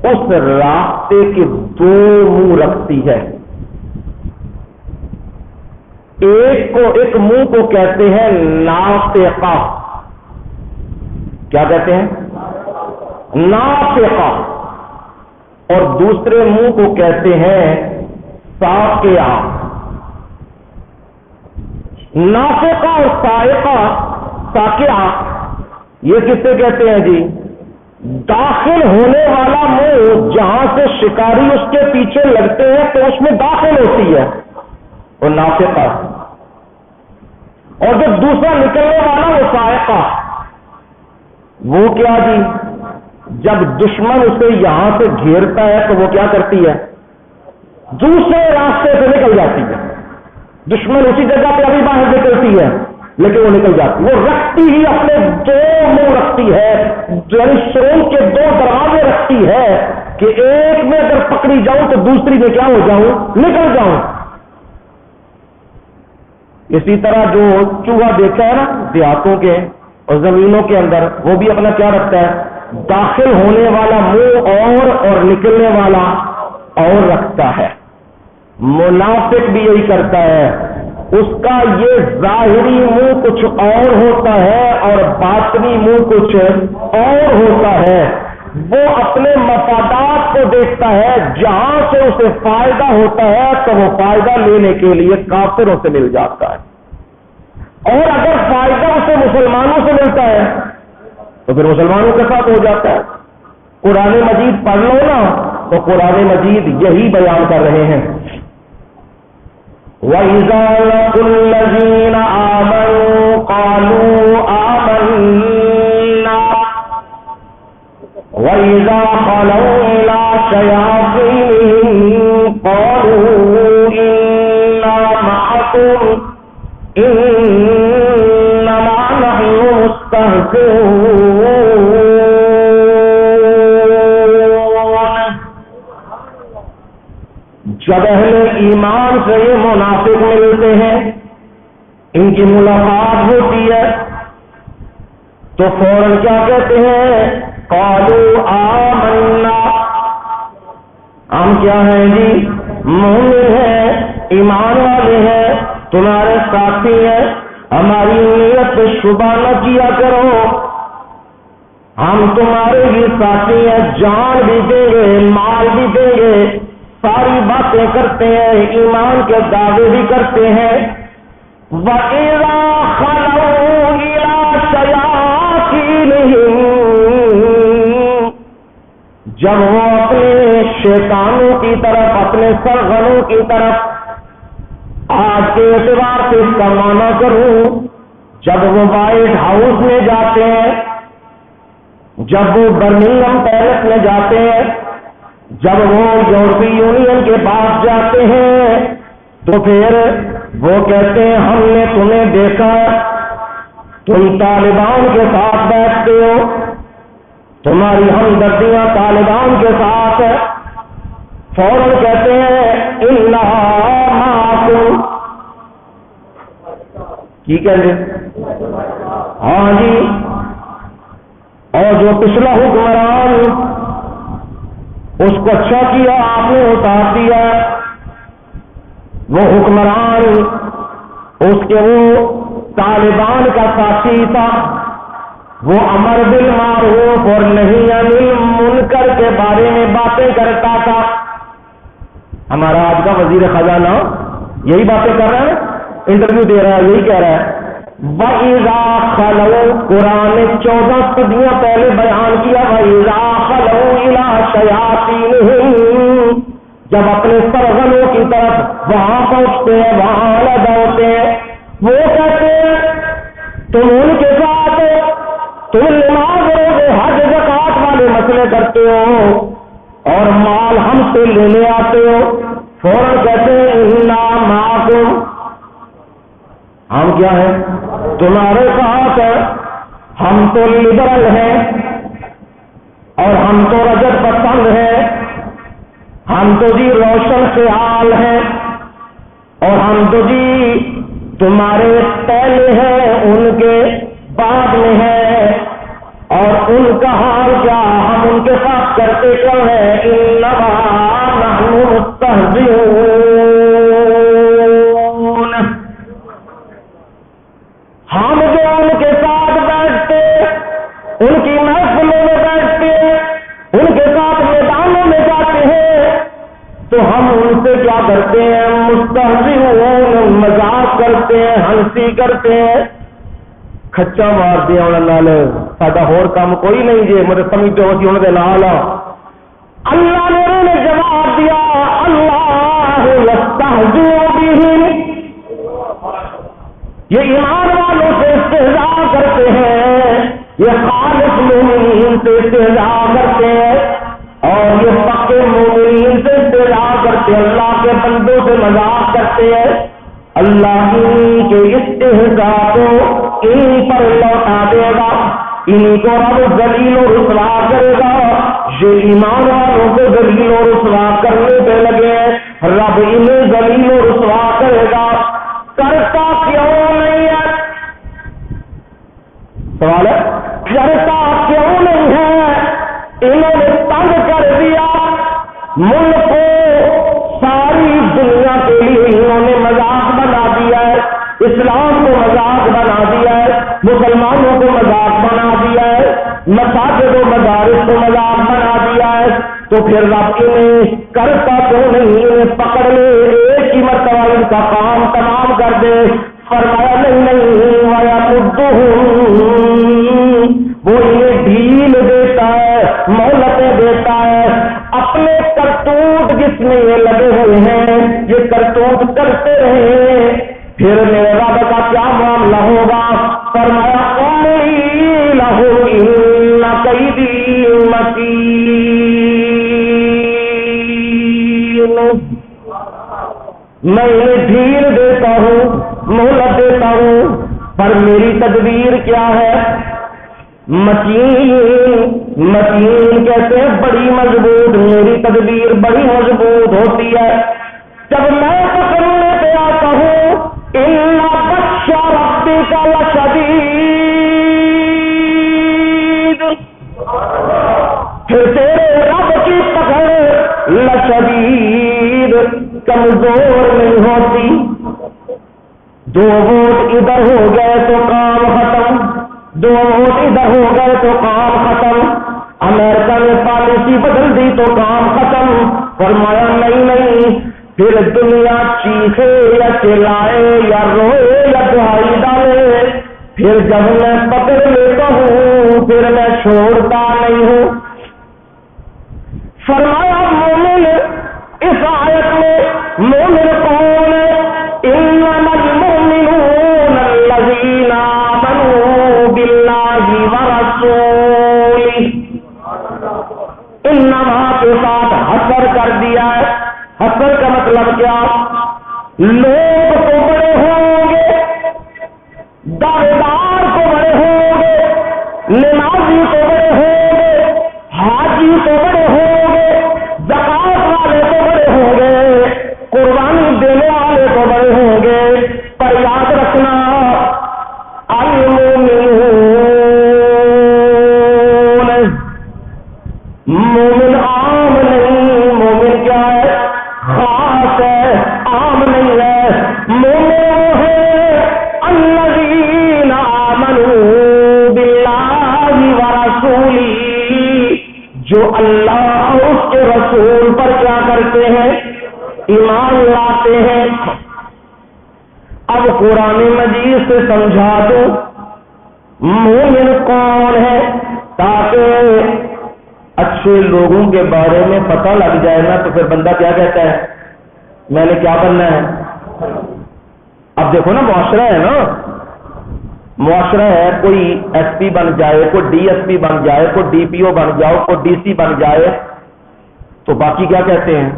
اس راستے کے 2 منہ رکھتی ہے۔ ایک منہ کو کہتے ہیں نافقہ، کیا کہتے ہیں؟ نافقہ، اور دوسرے منہ کو کہتے ہیں ساقیہ۔ نافقہ اور سائقہ، ساقعہ یہ کسے کہتے ہیں جی؟ داخل ہونے والا منہ جہاں سے شکاری اس کے پیچھے لگتے ہیں تو اس میں داخل ہوتی ہے وہ نافقہ، اور جو دوسرا نکلنے والا وہ سائقہ، وہ کیا جی؟ جب دشمن اسے یہاں سے گھیرتا ہے تو وہ کیا کرتی ہے؟ دوسرے راستے سے نکل جاتی ہے. دشمن اسی جگہ پہ ابھی باہر نکلتی ہے لیکن وہ نکل جاتی، وہ رکھتی ہی اپنے دو منہ رکھتی ہے، یعنی سرون کے دو دروازے رکھتی ہے کہ ایک میں اگر پکڑی جاؤں تو دوسری میں کیا ہو جاؤں؟ نکل جاؤں. اسی طرح جو چوہا دیکھا ہے نا دیہاتوں کے اور زمینوں کے اندر، وہ بھی اپنا کیا رکھتا ہے؟ داخل ہونے والا منہ اور نکلنے والا اور رکھتا ہے. منافق بھی یہی کرتا ہے، اس کا یہ ظاہری منہ کچھ اور ہوتا ہے اور باطنی منہ کچھ اور ہوتا ہے. وہ اپنے مفادات کو دیکھتا ہے، جہاں سے اسے فائدہ ہوتا ہے تو وہ فائدہ لینے کے لیے کافروں سے مل جاتا ہے، اور اگر فائدہ اسے مسلمانوں سے ملتا ہے تو پھر مسلمانوں کے ساتھ ہو جاتا ہے. قرآن مجید پڑھ لو نا تو قرآن مجید یہی بیان کر رہے ہیں. وَإِذَا لَقُوا الَّذِينَ آمَنُوا قَالُوا آمَنَّا وَإِذَا خَلَوْا إِلَىٰ شَيَاطِينِهِمْ قَالُوا إِنَّا مَعَكُمْ إِنَّمَا نَحْنُ مُسْتَهْزِئُونَ. جب اہل ایمان سے یہ منافق ملتے ہیں، ان کی ملاقات ہوتی ہے تو فوراً کیا کہتے ہیں؟ قالوا آمنا، ہم کیا ہیں جی؟ مومن ہیں، ایمان والے ہیں، تمہارے ساتھی ہیں، ہماری نیت پہ شبہ نہ کیا کرو، ہم تمہارے ہی ساتھی ہیں، جان بھی دیں گے، مال بھی دیں گے، ساری باتیں کرتے ہیں، ایمان کے دعوے بھی کرتے ہیں. وَإِذَا خَلَوْا إِلَىٰ شَيَاطِينِهِمْ، جب وہ اپنے شیطانوں کی طرف، اپنے سرغنوں کی طرف، آج کے اعتبار سے اس کا معنی کروں، جب وہ وائٹ ہاؤس میں جاتے ہیں، جب وہ برمنگھم پیلس میں جاتے ہیں، جب وہ یورپی یونین کے پاس جاتے ہیں تو پھر وہ کہتے ہیں ہم نے تمہیں دیکھا تم طالبان کے ساتھ بیٹھتے ہو، تمہاری ہمدردیاں طالبان کے ساتھ. فوراً کہتے ہیں اِنَّا مَعَكُمْ، کی کہتے ہیں؟ ہاں جی. اور جو پچھلا حکمران اس کو اچھا کیا آپ نے اتار دیا، وہ حکمران اس کے وہ طالبان کا ساتھی تھا، وہ امر بالمعروف اور نہی عن المنکر کے بارے میں باتیں کرتا تھا. ہمارا آج کا وزیر خزانہ یہی باتیں کر رہا ہے، انٹرویو دے رہا ہے، یہی کہہ رہا ہے. وَإِذَا خَلَوْا، قرآن نے 14 صدیاں پہلے بیان کیا، وَإِذَا خَلَوْا إِلَىٰ شَيَاطِينِهِمْ، جب اپنے سرغنوں کی طرف وہاں پہنچتے ہیں، وہاں الگ ہوتے ہیں، وہ کہتے ہیں تم ان کے ساتھ، تم نماز روزے حج زکات والے مسئلے کرتے ہو اور مال ہم سے لینے آتے ہو. فوراً کہتے ہیں اِنَّا مَعَكُمْ، ہم کیا ہیں؟ تمہارے ساتھ. ہم تو لبرل ہیں اور ہم تو رجت پسند ہیں، ہم تو جی روشن خیال ہیں، اور ہم تو جی تمہارے پہلے ہیں ان کے بعد میں ہیں، اور ان کا حال کیا ہم ان کے ساتھ کرتے کیوں ہیں؟ اِنَّمَا نَحْنُ مُسْتَهْزِئُونَ، ہم جو ان کے ساتھ بیٹھتے، ان کی محفلوں میں بیٹھتے، ان کے ساتھ میدانوں میں جاتے ہیں، تو ہم ان سے کیا کرتے ہیں؟ مستہزئون، مذاق کرتے ہیں، ہنسی کرتے ہیں، کھچا مار دیا انہوں نے، ساڈا ہور کام کوئی نہیں جی، مجھے سمجھتے ہو انہوں نے نال اللہ نے جواب دیا اللہ یستہزئ بہم، یہ ایمان والوں سے استہزاء کرتے ہیں، یہ خالص مومنین سے استہزاء کرتے ہیں، اور یہ پکے مومنین سے استہزاء کرتے ہیں، اللہ کے بندوں سے مذاق کرتے ہیں۔ اللہ ان کے استہزاء کو ان پر لوٹا دے گا، ان کو رب ذلیل و رسوا کرے گا۔ یہ ایمان والوں کو ذلیل و رسوا کرنے پہ لگے ہیں، رب انہیں ذلیل و رسوا کرے گا۔ کرتا کیوں نہیں ہے؟ سوال ہے، کرتا کیوں نہیں ہے؟ انہوں نے تنگ کر دیا ملک کو، ساری دنیا کے لیے انہوں نے مذاق بنا دیا ہے، اسلام کو مذاق بنا دیا ہے، مسلمانوں کو مذاق بنا دیا ہے، مساجد و مدارس کو مذاق بنا دیا ہے، تو پھر رب انہیں کرتا کیوں نہیں؟ انہیں پکڑ لے، ایک ہی مرتبہ ان کا کام تمام کر دے۔ فرمایا نہیں وَيَمُدُّهُمْ، وہ انہیں ڈھیل دیتا ہے، مہلتیں دیتا ہے، اپنے کرتوت جس میں یہ لگے ہوئے ہیں یہ کرتوت کرتے رہے، پھر میرے رب کا کیا معاملہ ہوگا؟ فرمایا قُلْ لَهُ إِنَّ كَيْدِي مَتِينٌ، میں انہیں ڈھیل دیتا ہوں، مہلت دیتا ہوں، پر میری تدبیر کیا ہے؟ متین، متین کہتے ہیں بڑی مضبوط، میری تدبیر بڑی مضبوط ہوتی ہے۔ جب میں پکڑنے پہ آتا ہوں إِنَّ بَطْشَ رَبِّكَ لَشَدِيدٌ، پھر تیرے رب کی پکڑ لشدید، کمزور نہیں ہوتی۔ دو ووٹ ادھر ہو گئے تو کام ختم، دو ووٹ ادھر ہو گئے تو کام ختم، امریکہ نے پالیسی بدل دی تو کام ختم۔ فرمایا نہیں، پھر دنیا چیخے یا چلائے یا روئے یا دہائی ڈالے، پھر جب میں پکڑ لیتا ہوں پھر میں چھوڑتا نہیں ہوں۔ فرمایا مومن، اس آیت میں مومن کون ہے؟ انما المؤمنون الذین آمنوا باللہ ورسولہ، انما کے ساتھ حصر کر دیا ہے۔ حصر کا مطلب کیا؟ لوگ تو بڑے ہوں گے، دعویدار تو بڑے ہوں گے، نمازی تو بڑے ہوں گے، حاجی تو بڑے ہوں گے، زکات والے تو بڑے ہوں گے، قربانی دینے والے تو بڑے ہوں گے، پر یاد رکھنا مومن عام نہیں، مومن کیا ہے؟ خاص ہے، عام نہیں ہے۔ مومن وہ ہے الذین آمنوا باللہ ورسولہ، جو اللہ اور اس کے رسول پر کیا کرتے ہیں؟ ایمان لاتے ہیں۔ اب قرآن مجید سے سمجھا دو مومن کون ہے، تاکہ اچھے لوگوں کے بارے میں پتہ لگ جائے نا، تو پھر بندہ کیا کہتا ہے؟ میں نے کیا بننا ہے؟ اب دیکھو نا، معاشرہ ہے نا، معاشرہ ہے، کوئی ایس پی بن جائے، کوئی ڈی ایس پی بن جائے، کوئی ڈی پی او بن جاؤ، کوئی ڈی سی بن جائے، تو باقی کیا کہتے ہیں؟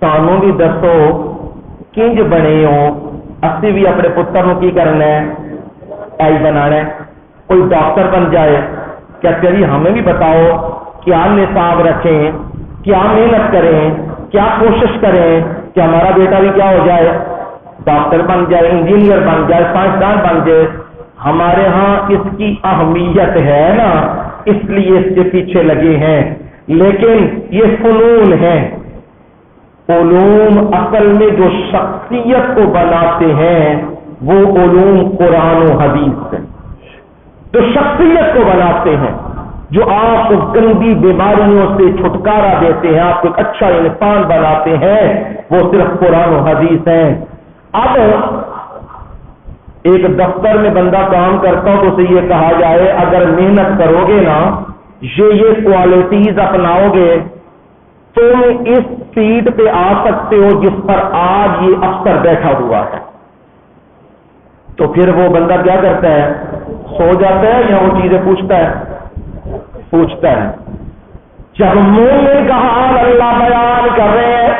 سانوں بھی دسو کنج بنے ہو، اسی بھی اپنے پتر نو کی کرنا ہے؟ آئی بنانا ہے۔ کوئی ڈاکٹر بن جائے، کہتے ہیں جی ہمیں بھی بتاؤ کیا نصاب رکھیں، کیا محنت کریں، کیا کوشش کریں کہ ہمارا بیٹا بھی کیا ہو جائے؟ ڈاکٹر بن جائے، انجینئر بن جائے، سائنسدان بن جائے۔ ہمارے ہاں اس کی اہمیت ہے نا، اس لیے اس کے پیچھے لگے ہیں، لیکن یہ فنون ہیں۔ علوم اصل میں جو شخصیت کو بناتے ہیں وہ علوم قرآن و حدیث ہیں، جو شخصیت کو بناتے ہیں۔ جو آپ کو گندی بیماریوں سے چھٹکارا دیتے ہیں، آپ کو ایک اچھا انسان بناتے ہیں، وہ صرف قرآن و حدیث ہیں۔ اب ایک دفتر میں بندہ کام کرتا ہو تو اسے یہ کہا جائے اگر محنت کرو گے نا، یہ کوالٹیز اپناؤ گے، تم اس سیٹ پہ آ سکتے ہو جس پر آج یہ افسر بیٹھا ہوا ہے۔ تو پھر وہ بندہ کیا کرتا ہے؟ سو جاتا ہے یا وہ چیزیں پوچھتا ہے؟ جب مومن کا حال اللہ بیان کر رہے ہیں،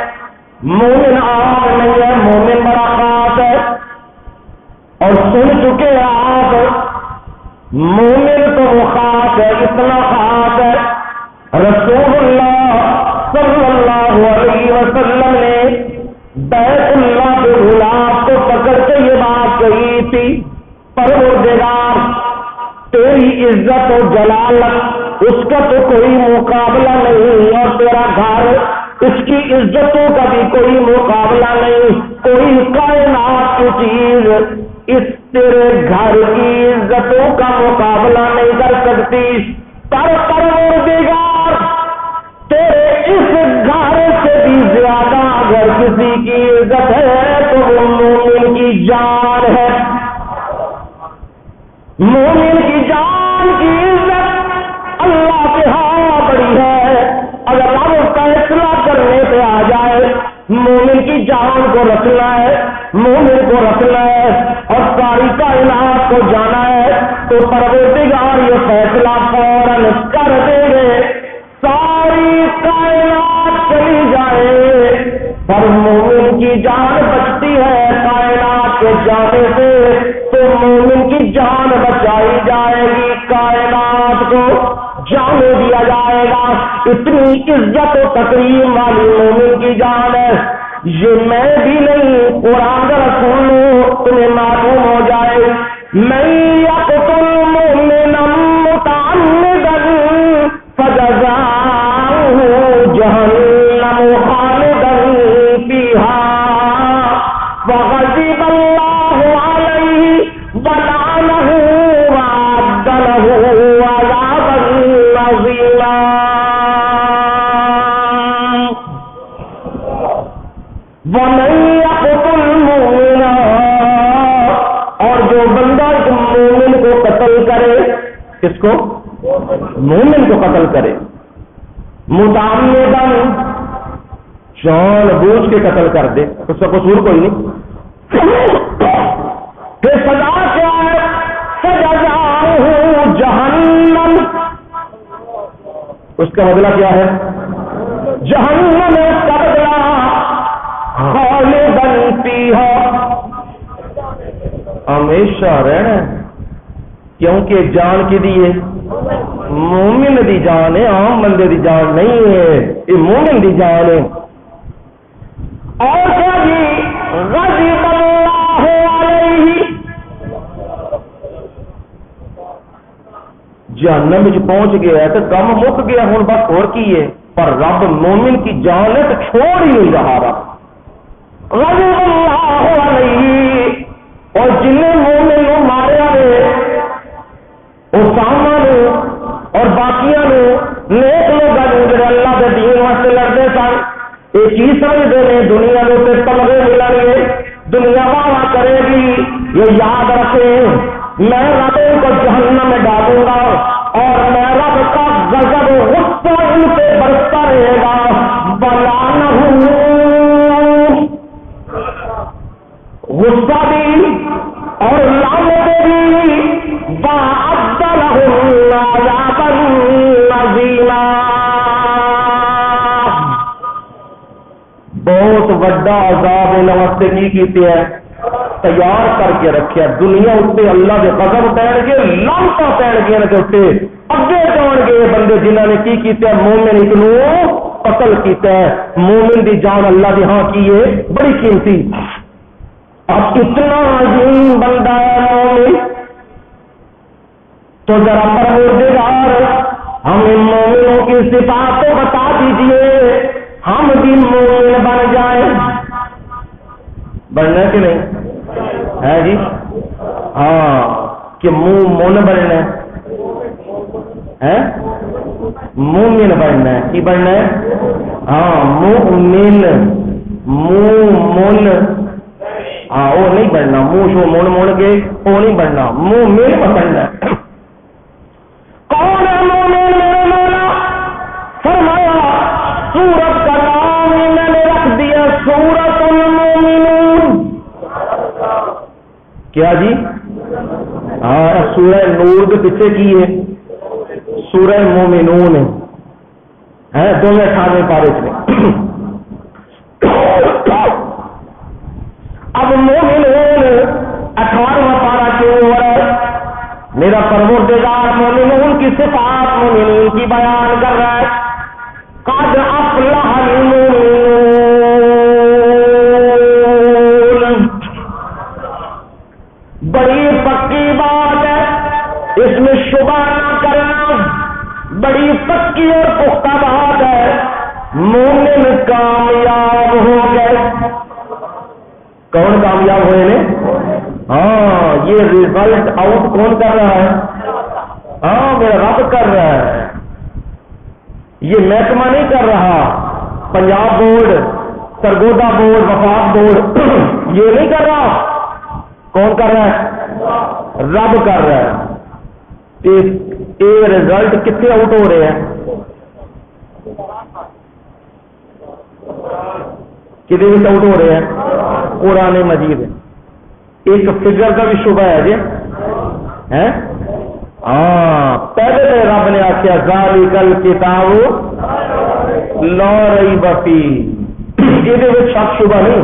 مومن عام نہیں ہے، مومن بڑا خاص ہے، اور سن چکے ہیں آپ، مومن تو وہ خاص ہے، اتنا خاص ہے، رسول اللہ صلی اللہ علیہ وسلم نے بیت اللہ کے غلاف کو پکڑ کے یہ بات کہی تھی، پروردگار تیری عزت و جلالت اس کا تو کوئی مقابلہ نہیں، اور تیرا گھر اس کی عزتوں کا بھی کوئی مقابلہ نہیں، کوئی کائنات کی چیز اس تیرے گھر کی عزتوں کا مقابلہ نہیں کر سکتی، پر پروردگار تیرے اس گھر سے بھی زیادہ اگر کسی کی عزت ہے تو وہ مومن کی جان ہے۔ مومن کی جان کی عزت اللہ کے ہاں بڑی ہے۔ اگر رب فیصلہ کرنے پہ آ جائے مومن کی جان کو رکھنا ہے، مومن کو رکھنا ہے اور ساری کائنات کو جانا ہے، تو پروردگار یہ فیصلہ فوراً کر دیں گے، ساری کائنات چلی جائے پر مومن کی جان بچتی ہے کائنات کے جانے سے، تو مومن کی جان بچائی جائے گی، کائنات کو جانے دیا جائے گا۔ اتنی عزت و تکریم والی مومن کی جان ہے، یہ میں بھی نہیں، قرآن کا رسول لو تمہیں معلوم ہو جائے، میں یقتل مؤمنا متعمدا فجزاؤہ جہنم خالدا فیہا وغضب اللہ علیہ ولعنہ وأعد لہ عذابا عظیما۔ وَمَن يَقْتُلْ مُؤْمِنًا، اور جو بندہ مومن کو قتل کرے، کس کو؟ مومن کو قتل کرے، متعمداً جان بوجھ کے قتل کر دے، اس کا قصور کوئی نہیں، پھر سزا کیا ہے؟ فجزاؤہ جہنم، اس کا بدلہ کیا ہے؟ جہنم، اس کا بدلہ خالداً فیہا، ہمیشہ رہنا، کیونکہ جان کی دیے مومن دی جان ہے، عام بندے دی جان نہیں ہے، یہ مومن دی جان ہے۔ اور کیا جی؟ غضب اللہ علیہ، جہنم میں پہنچ گیا ہے تو کم مک گیا، ہوں بس اور کی ہے، پر رب مومن کی جان ہے تو چھوڑ ہی نہیں رہا رب۔ غضب اللہ علیہ، اور جنہیں مومن نو ماریا نے، اسامہ نے اور باقیاں نے، نیک لوگ جو اللہ کے دین واسطے لڑتے سن، یہ چیز سمجھتے ہیں دنیا میں سے تمغے ملیں گے، دنیا واہ کرے گی، یہ یاد رکھیں میں رب کو جہنم میں ڈالوں گا اور میں رب کا غضب و غصہ ان پہ برستا رہے گا، بلانہ غصہ بھی اور لعنت بھی، وَأَعَدَّ لَهُمْ عَذَابًا عَظِيمًا، بہت بڑا عذاب نواستے کی کیتے ہیں تیار کر کے رکھے، دنیا اتنے اللہ کے غضب پہن کے لعنتاں پہن کے اتنے اگے جان گے بندے جنہوں نے کی کیتے ہیں، مومن اتنو قتل کیتا ہے، مومن دی جان اللہ دی ہاں کی ہے بڑی قیمتی۔ اب اتنا عظیم بندہ ہے مومن، تو ذرا پروردگار ہمیں مومنوں کی صفات تو بتا دیجئے، ہم بھی مومن بن جائیں، بننا کہ نہیں ہے جی؟ ہاں کہ منہ مون بننا ہے، مومن بننا ہے. کی بننا ہے؟ ہاں مومن. مومن ہاں وہ نہیں بننا، منہ شو مڑ مڑ کے وہ نہیں بننا، مومن بننا ہے. کون ہے مومن میرے مولا؟ فرمایا سورت کا نام ہی میں نے رکھ دیا سورت المومنون. کیا جی؟ ہاں سورہ نور کے پیچھے کی ہے سورہ مومنون ہے، دونوں 98 پارے میں. اب مومنون 18واں پارہ کیوں ہو رہا ہے؟ میرا پروردگار مومنون کی صفات مومنین کی بیان کر رہا ہے. قد افلح المؤمنون، بڑی پکی بات ہے، اس میں شبہ نہ کرنا، بڑی پکی اور پختہ بات ہے. مومن کامیاب ہو گئے. کون کامیاب ہوئے نے؟ ہاں یہ ریزلٹ آؤٹ کون کر رہا ہے؟ ہاں میرا رب کر رہا ہے، یہ محکمہ نہیں کر رہا. پنجاب بورڈ، سرگودا بورڈ، وفاق بورڈ یہ نہیں کر رہا. کون کر رہا ہے؟ رب کر رہا ہے. یہ ریزلٹ کتنے آؤٹ ہو رہے ہیں؟ کتنے بھی آؤٹ ہو رہے ہیں؟ قرآن مجید. ایک فگر کا بھی شبہ ہے جی. ہاں پہلے تو رب نے آخیا ذالک الکتاب لا ریب فیہ، یہ شک شبہ نہیں.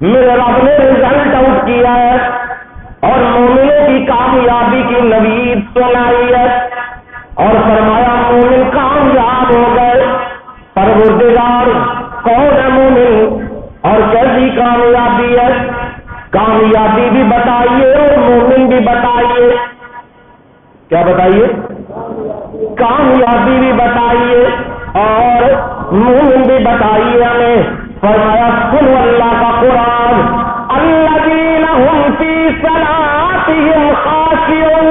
میرے رب نے ریزلٹ آؤٹ کیا ہے اور مومنوں کی کامیابی کی نوید سنائی ہے اور فرمایا مومن کامیاب ہو گئے. پروردگار کون ہے مومن اور کیسی کامیابی ہے؟ کامیابی بھی بتائیے اور مومن بھی بتائیے. کیا بتائیے؟ کامیابی بھی بتائیے اور مومن بھی بتائیے ہمیں. فرمایا سنو اللہ کا قرآن، الذین هم فی صلاتهم خاشعون،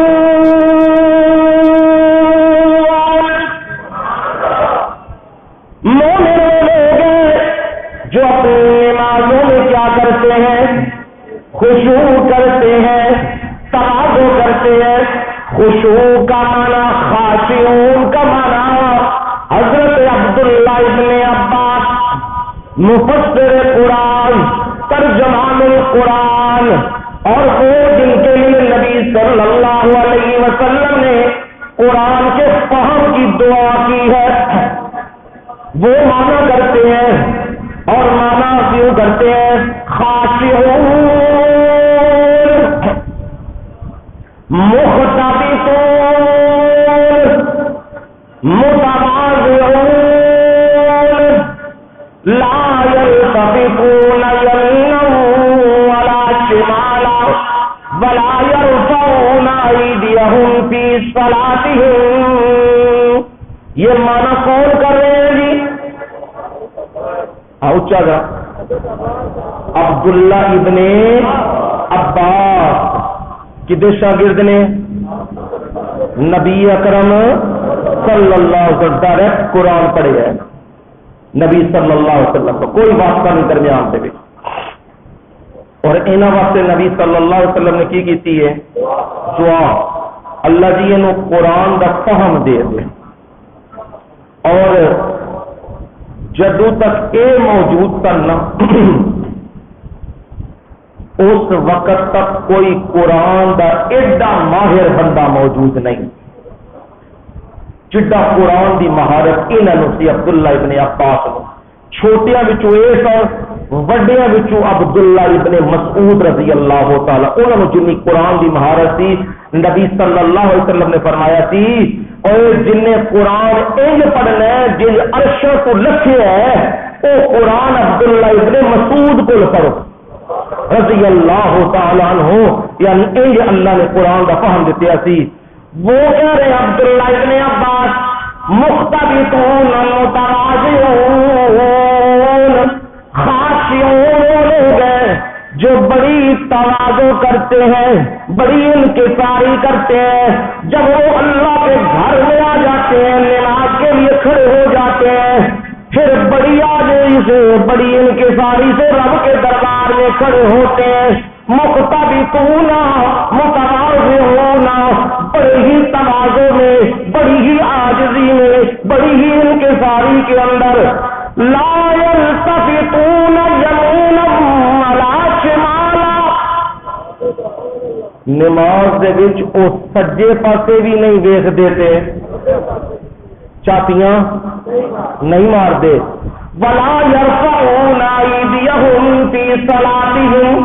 مومن لوگ جو اپنی نمازوں میں کیا کرتے ہیں؟ خشوع کرتے ہیں، تواضع کرتے ہیں. خشوع کا معنی، خاشعون کا معنی حضرت عبداللہ ابن عباس مفسر قرآن، ترجمان القرآن، اور وہ جن کے لیے نبی صلی اللہ علیہ وسلم نے قرآن کے فہم کی دعا کی ہے، وہ مانا کرتے ہیں اور مانا کیوں کرتے ہیں؟ خاشعون، مختبتون، متواضعون، لا يلتفتون يمينا ولا شمالا ولا يرفعون أيديهم في صلاتهم. یہ معنی کون کر رہے ہیں جی؟ اونچا گا. عبداللہ ابن عباس کدے شاگرد نے؟ نبی اکرم صلی اللہ علیہ وسلم ڈائریکٹ قرآن پڑھے گئے نبی صلی اللہ علیہ وسلم کو، کوئی واسطہ نہیں درمیان سے بھی. اور انہاں واسطے نبی صلی اللہ علیہ وسلم نے کی کیتی ہے؟ دعا، اللہ جی انہوں قرآن دا فہم دے دے. اور جدو تک اے موجود کرنا اس وقت تک کوئی قرآن دا ایڈا ماہر بندہ موجود نہیں جڈا قرآن دی مہارت انہوں سی عبداللہ ابن عباس نو. چھوٹیاں بچوں اے سن، وڈیاں بچوں عبداللہ ابن مسعود رضی اللہ تعالی انہوں جنی قرآن دی مہارت سی. نبی صلی اللہ علیہ وسلم نے فرمایا سی اور جن نے قرآن انج پڑھنا ہے جن عرشوں کو لکھے ہے وہ قرآن عبداللہ ابن مسعود کو پڑھو رضی اللہ تعالی عنہ. یعنی انج اللہ نے قرآن دا فہم دیتے سی. وہ کہہ رہے عبداللہ ابن عباس مختبتون، متواضعون، خاشعون لوگ ہیں جو بڑی تواضع کرتے ہیں، بڑی انکساری کرتے ہیں، جب وہ اللہ کے گھر میں آ جاتے ہیں، نماز کے لیے کھڑے ہو جاتے ہیں، پھر بڑی عاجزی سے، بڑی انکساری سے رب کے دربار میں کھڑے ہوتے ہیں، مقتبتون متواضعون، بڑی ہی تواضع میں، بڑی ہی عاجزی میں، بڑی ہی انکساری کے اندر، لا یلتفتون یمینا ولا شمالا، نماز دے وچ او سجے پاسے بھی نہیں ویکھ دیتے، چاٹیاں نہیں مار دے، ولا یرفعون ایدیہم فی صلاتہم،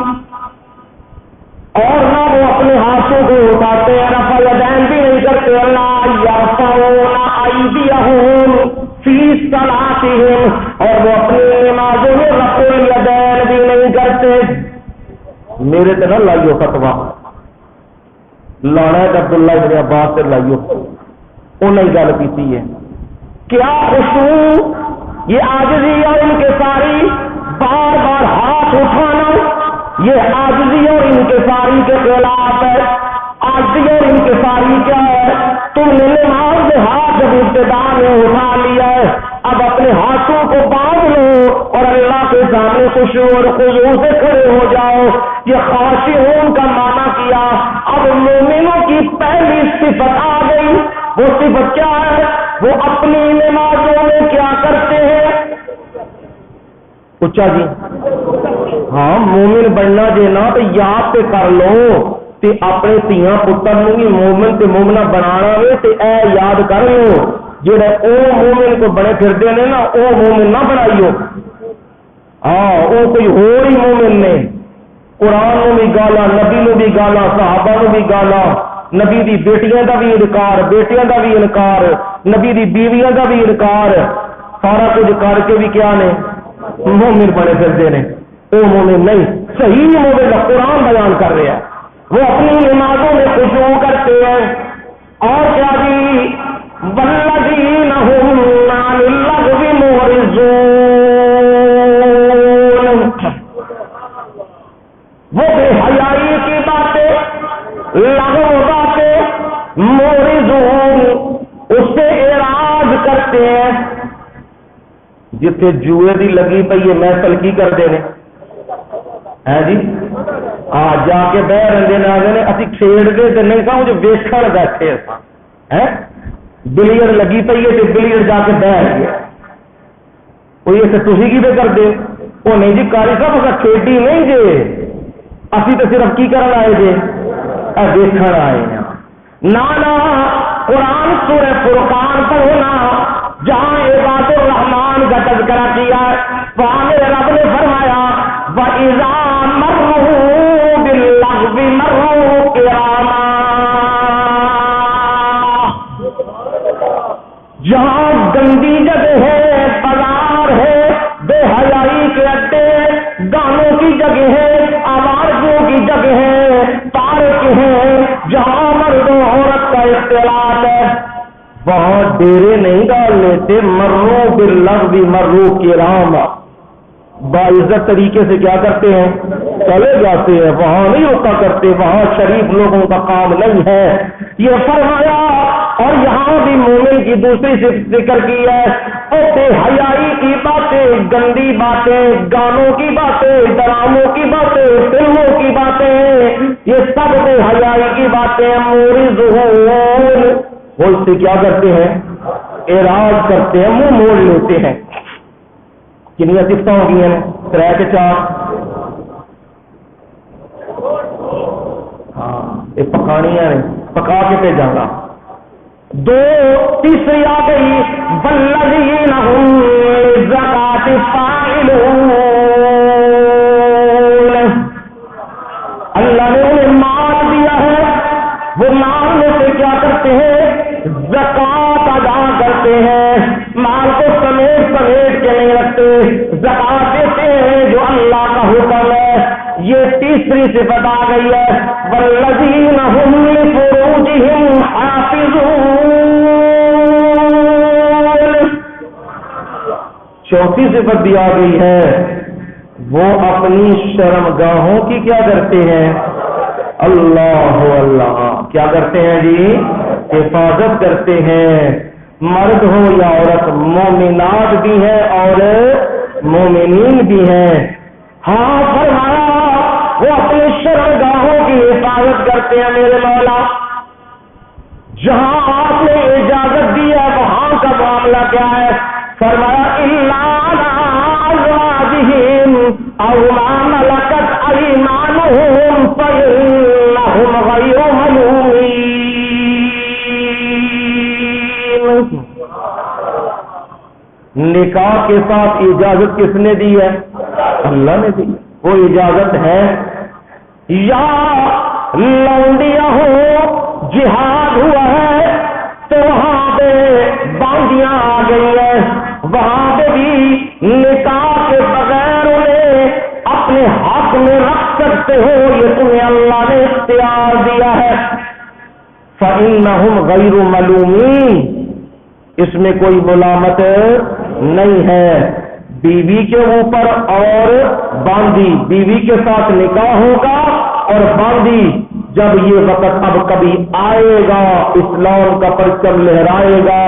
اور نہ وہ اپنے ہاتھوں کو اٹھاتے ہیں، رفع یدین بھی نہیں کرتے، اللہ یرفعون ایدیہم فی صلاتہم، اور وہ اپنی نمازوں میں رفع الیدین بھی نہیں کرتے۔ میرے تے نہ لائیو فتوا، لانا ہے عبداللہ ابن عباس سے لائیو، انہیں گل کی ہے، کیا خشوع، یہ عاجزی اور انکساری، بار بار ہاتھ اٹھانا، یہ عاجزی اور انکساری کے خلاف ہے۔ عاجزی اور انکساری کیا ہے؟ تم نے نماز میں ہاتھ جب ابتدا میں اٹھا لیا ہے، اب اپنے ہاتھوں کو باندھ لو اور اللہ کے سامنے خشوع اور خضوع سے کھڑے ہو جاؤ۔ یہ خاشعون کا معنی کیا۔ اب مومنوں کی پہلی صفت آ گئی، وہ صفت کیا ہے؟ وہ اپنی نمازوں میں کیا کرتے ہیں؟ اچھا جی، ہاں مومن بننا جے نا تو یاد تے کر لو تے اپنے تیاں پتر نوں بھی مومن تے مومنہ بنانا وے تے اے یاد کر لو جڑے او مومن کو بنے پھردے نے نا او مومن نہ بنائیو، ہاں او کوئی ہور ہی مومن نے، قرآن نو بھی گالا، نبی نو بھی گالا، صحابہ نو بھی گالا، نبی دی بیٹیاں دا بھی انکار، بیٹیاں دا بھی انکار، نبی دی بیویاں دا بھی انکار، سارا کچھ کر کے بھی کیا نے مومن بنے پھرتے ہیں۔ وہ مومن نہیں، صحیح مومن کا قرآن بیان کر رہا ہے، وہ اپنی نمازوں میں خشوع کرتے ہیں۔ اور کیا جی، والذین هم عن اللغو معرضون، وہ بے حیائی کی باتیں، لغو باتیں، معرضون، اس سے اعراض کرتے ہیں۔ جتھے جوئے دی لگی پئی ہے محفل کی کرتے ہیں جی، جا کے بہ رہے نے، آگے نے اسی کھیڑتے تو نہیں سا جو ویکھن بیٹھے ہیں، بلیئر لگی پئی ہے تو بلیئر جا کے بہ گیا، کوئی ایسے تھی کی پہ کرتے وہ نہیں جی، کاری صاحب اگر کھیڈی نہیں جے، اسی تو صرف کی کرنا آئے جے ویکھن آئے ہیں۔ نانا قرآن سورہ فرقان پڑھنا جہاں عباد الرحمان کا تذکرہ کیا، وہاں میرے رب نے فرمایا وَإِذَا مَرُّوا بِاللَّغْوِ مَرُّوا كِرَامًا، جہاں گندی جگہ ہے، بازار ہے، بے حیائی کے اڈے، گانوں کی جگہ ہے، آواروں کی جگہ ہے، پارک ہے، جہاں مرد و عورت کا اختلاط ہے، وہاں ڈیرے نہیں ڈال لیتے، مرو باللغو مرو کرامہ، باعزت طریقے سے کیا کرتے ہیں؟ چلے جاتے ہیں، وہاں نہیں روکا کرتے، وہاں شریف لوگوں کا کام نہیں ہے، یہ فرمایا۔ اور یہاں بھی مومن کی دوسری ذکر کی ہے، اور بے حیائی کی باتیں، گندی باتیں، گانوں کی باتیں، ڈراموں کی باتیں، فلموں کی باتیں، یہ سب بے حیائی کی باتیں، معرضون، وہ اس سے کیا کرتے ہیں؟ اعراض کرتے ہیں، منہ موڑ لیتے ہیں۔ کنیا صفتیں ہو گئی ہیں؟ 3 کے 4، ہاں یہ پکانیاں نے، پکا کے بھیجاں گا۔ 2 تیسری آ گئی، والذین هم للزکاۃ فاعلون، اللہ نے انہیں مال دیا ہے، وہ مال میں سے کیا کرتے ہیں؟ زکات ادا کرتے ہیں، مال کو سمیٹ کے نہیں رکھتے، زکات دیتے ہیں جو اللہ کا حکم ہے۔ یہ تیسری صفت آ گئی ہے، والذین هم لفروجہم حافظون، چوتھی صفت بھی آ گئی ہے، وہ اپنی شرمگاہوں کی کیا کرتے ہیں؟ اللہ اللہ کیا کرتے ہیں جی؟ حفاظت کرتے ہیں. مرد ہو یا عورت، مومنات بھی ہیں اور مومنین بھی ہیں. ہاں فرمایا وہ اپنی شرمگاہوں کی حفاظت کرتے ہیں میرے مولا. جہاں آپ نے اجازت دی ہے وہاں کا معاملہ کیا ہے؟ فرمایا الا ازواجہم او ما ملکت ایمانہم فإنہم غیر ملومین. نکاح کے ساتھ اجازت کس نے دی ہے؟ اللہ نے دی. وہ اجازت ہے یا لونڈیاں ہو جہاد ہوا ہے تو وہاں پہ باندیاں آ گئی ہیں، وہاں پہ بھی نکاح کے بغیر انہیں اپنے ہاتھ میں رکھ سکتے ہو، یہ تمہیں اللہ نے اختیار دیا ہے. فإنہم غیر ملومین، اس میں کوئی ملامت نہیں ہے. بیوی کے اوپر اور باندی، بیوی کے ساتھ نکاح ہوگا اور باندی جب یہ وقت اب کبھی آئے گا اسلام کا پرچم لہرائے گا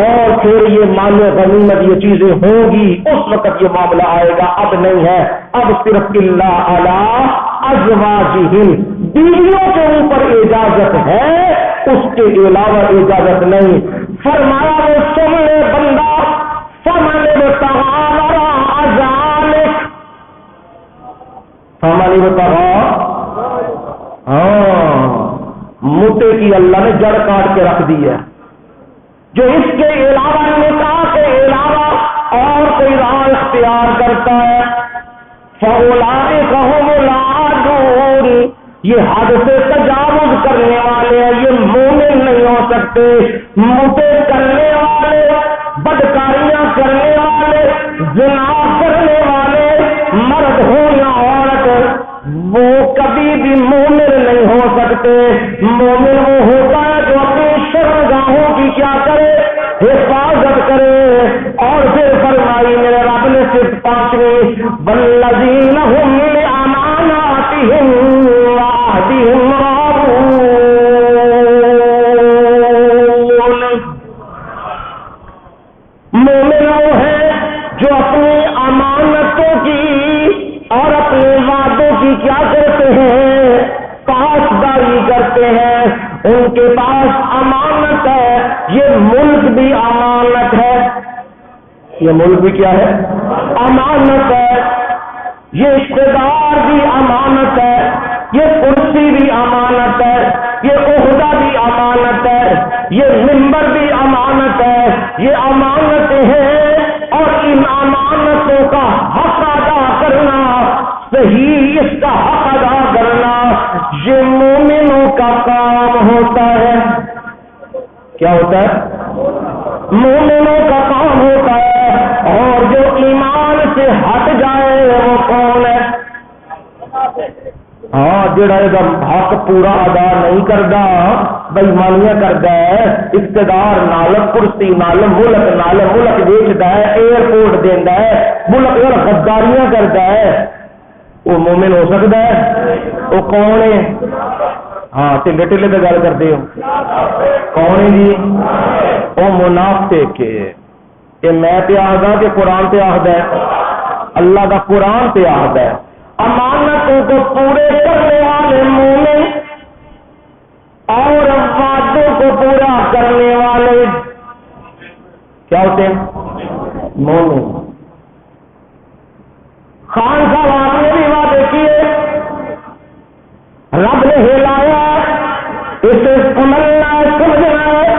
اور پھر یہ مال غنیمت یہ چیزیں ہوں گی، اس وقت یہ معاملہ آئے گا. اب نہیں ہے، اب صرف الا علی ازواجہم، بیویوں کے اوپر اجازت ہے، اس کے علاوہ اجازت نہیں. فرمایا وہ سن لے بندہ فمن ابتغى وراء ذلك، فمن ابتغى، ہاں موٹے کی اللہ نے جڑ کاٹ کے رکھ دی ہے. جو اس کے علاوہ نکاح کے علاوہ اور کوئی راہ اختیار کرتا ہے فَأُولَٰئِكَ هُمُ الْعَادُونَ، یہ حد سے تجاوز کرنے والے ہیں، یہ مومن نہیں ہو سکتے. موٹے کرنے والے، بدکاریاں کرنے والے، زنا کرنے والے، مرد ہو یا عورت، وہ کبھی بھی مومن نہیں ہو سکتے. مومن وہ ہوتا ہے جو اپنی شرمگاہوں کی کیا کرے؟ حفاظت کرے. اور پھر فرمائی میرے رب نے صرف 5ویں والذین هم لأماناتہم وعہدہم راعون، مومن وہ ہے جو اپنی امانتوں کی اور اپنے وعدوں کی کیا کرتے ہیں؟ پاسداری کرتے ہیں. ان کے پاس امانت ہے، یہ ملک بھی امانت ہے، یہ ملک بھی کیا ہے؟ امانت ہے. یہ اقتدار بھی امانت ہے، یہ کرسی بھی امانت ہے، یہ عہدہ بھی امانت ہے، یہ منبر بھی امانت ہے. یہ امانتیں ہیں اور ان امانتوں کا حق ادا کرنا، صحیح اس کا حق ادا کرنا، یہ مومنوں کا کام ہوتا ہے. کیا ہوتا ہے؟ مومنوں کا کام ہوتا ہے. اور جو ایمان سے ہٹ جائے وہ کون ہے؟ ہاں جڑا حق پورا ادا نہیں کرتا، بےمانیاں کرتا ہے، اقتدار نال، کرسی نال، ملک بیچتا ہے، ایئرپورٹ دینا ہے، ملک غداریاں کرتا ہے، وہ مومن ہو سکتا ہے؟ وہ کون ہے؟ ہاں ٹھلے ٹھلے پہ گل کرتے ہو، کون ہے جی؟ وہ منافق ہے. کہ میں تے آخدا کہ قرآن تے آخدا ہے، اللہ کا قرآن تے آخدا ہے امانتوں کو پورے کرنے والے مومن اور وعدوں کو پورا کرنے والے کیا ہوتے ہیں؟ مومن. خان صاحب آپ نے بھی وعدے کیے، رب نے ہلایا، اسے سمجھنا ہے، سمجھنا ہے.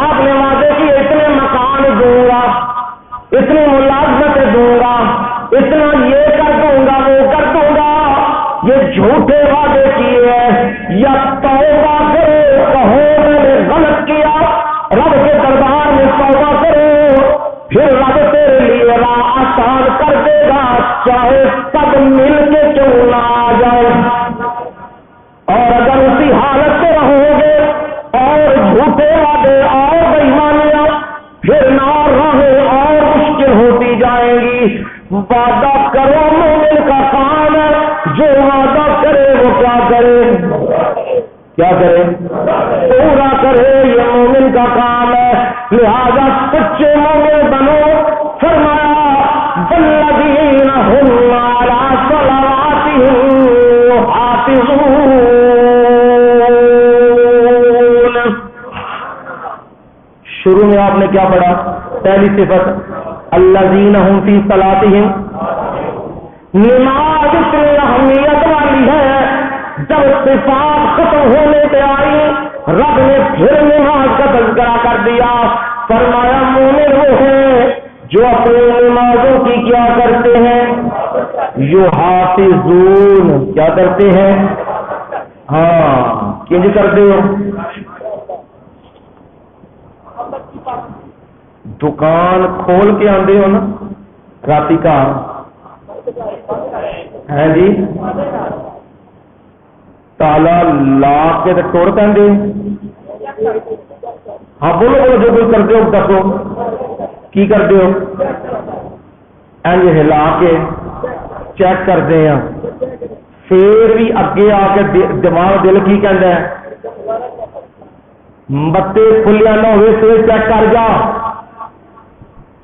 آپ نے وعدے کیے اتنے مکان دوں گا، اتنی ملازمتیں دوں گا، اتنا یہ کر دوں گا، وہ کر دوں گا. یہ جھوٹے وعدے کیے ہیں. یا توبہ کرو، کہو میں نے غلط کیا، رب کے دربار میں توبہ کرو، پھر رب تیرے لیے راہ آسان کر دے گا، چاہے سب مل کے کیوں نہ آ جائے. اور اگر اسی حالت سے رہو گے اور جھوٹے وعدے اور بےایمانیاں، پھر نہ راہیں اور مشکل ہوتی جائیں گی. وعدہ کرو مومن جو وعدہ کرے وہ کیا کرے، کیا کرے، پورا کرے، یہ مومن کا کام ہے۔ لہذا سچے مومن بنو۔ فرمایا والذین هم علی صلواتهم یحافظون۔ شروع میں آپ نے کیا پڑھا؟ پہلی صفت الذین هم فی صلاتهم، نماز اتنی اہمیت والی ہے، جب صفات ختم ہونے پہ آئی رب نے پھر نماز کا تذکرہ کر دیا۔ فرمایا مومن وہ ہیں جو اپنی نمازوں کی کیا کرتے ہیں، یحافظون، کیا کرتے ہیں، ہاں کنج کرتے ہو، دکان کھول کے آندے ہو نا راتی کا ہے جی، تالا لا کے تو ٹوڑ پہ، ہاں بولو بولو جو کوئی کرتے ہو دسو کی کرتے ہو، اینج ہلا کے چیک کرتے ہیں، پھر بھی اگے آ کے دماغ دل کی کہندا ہے متے کھلیا نہ ہوئے پھر چیک کر جا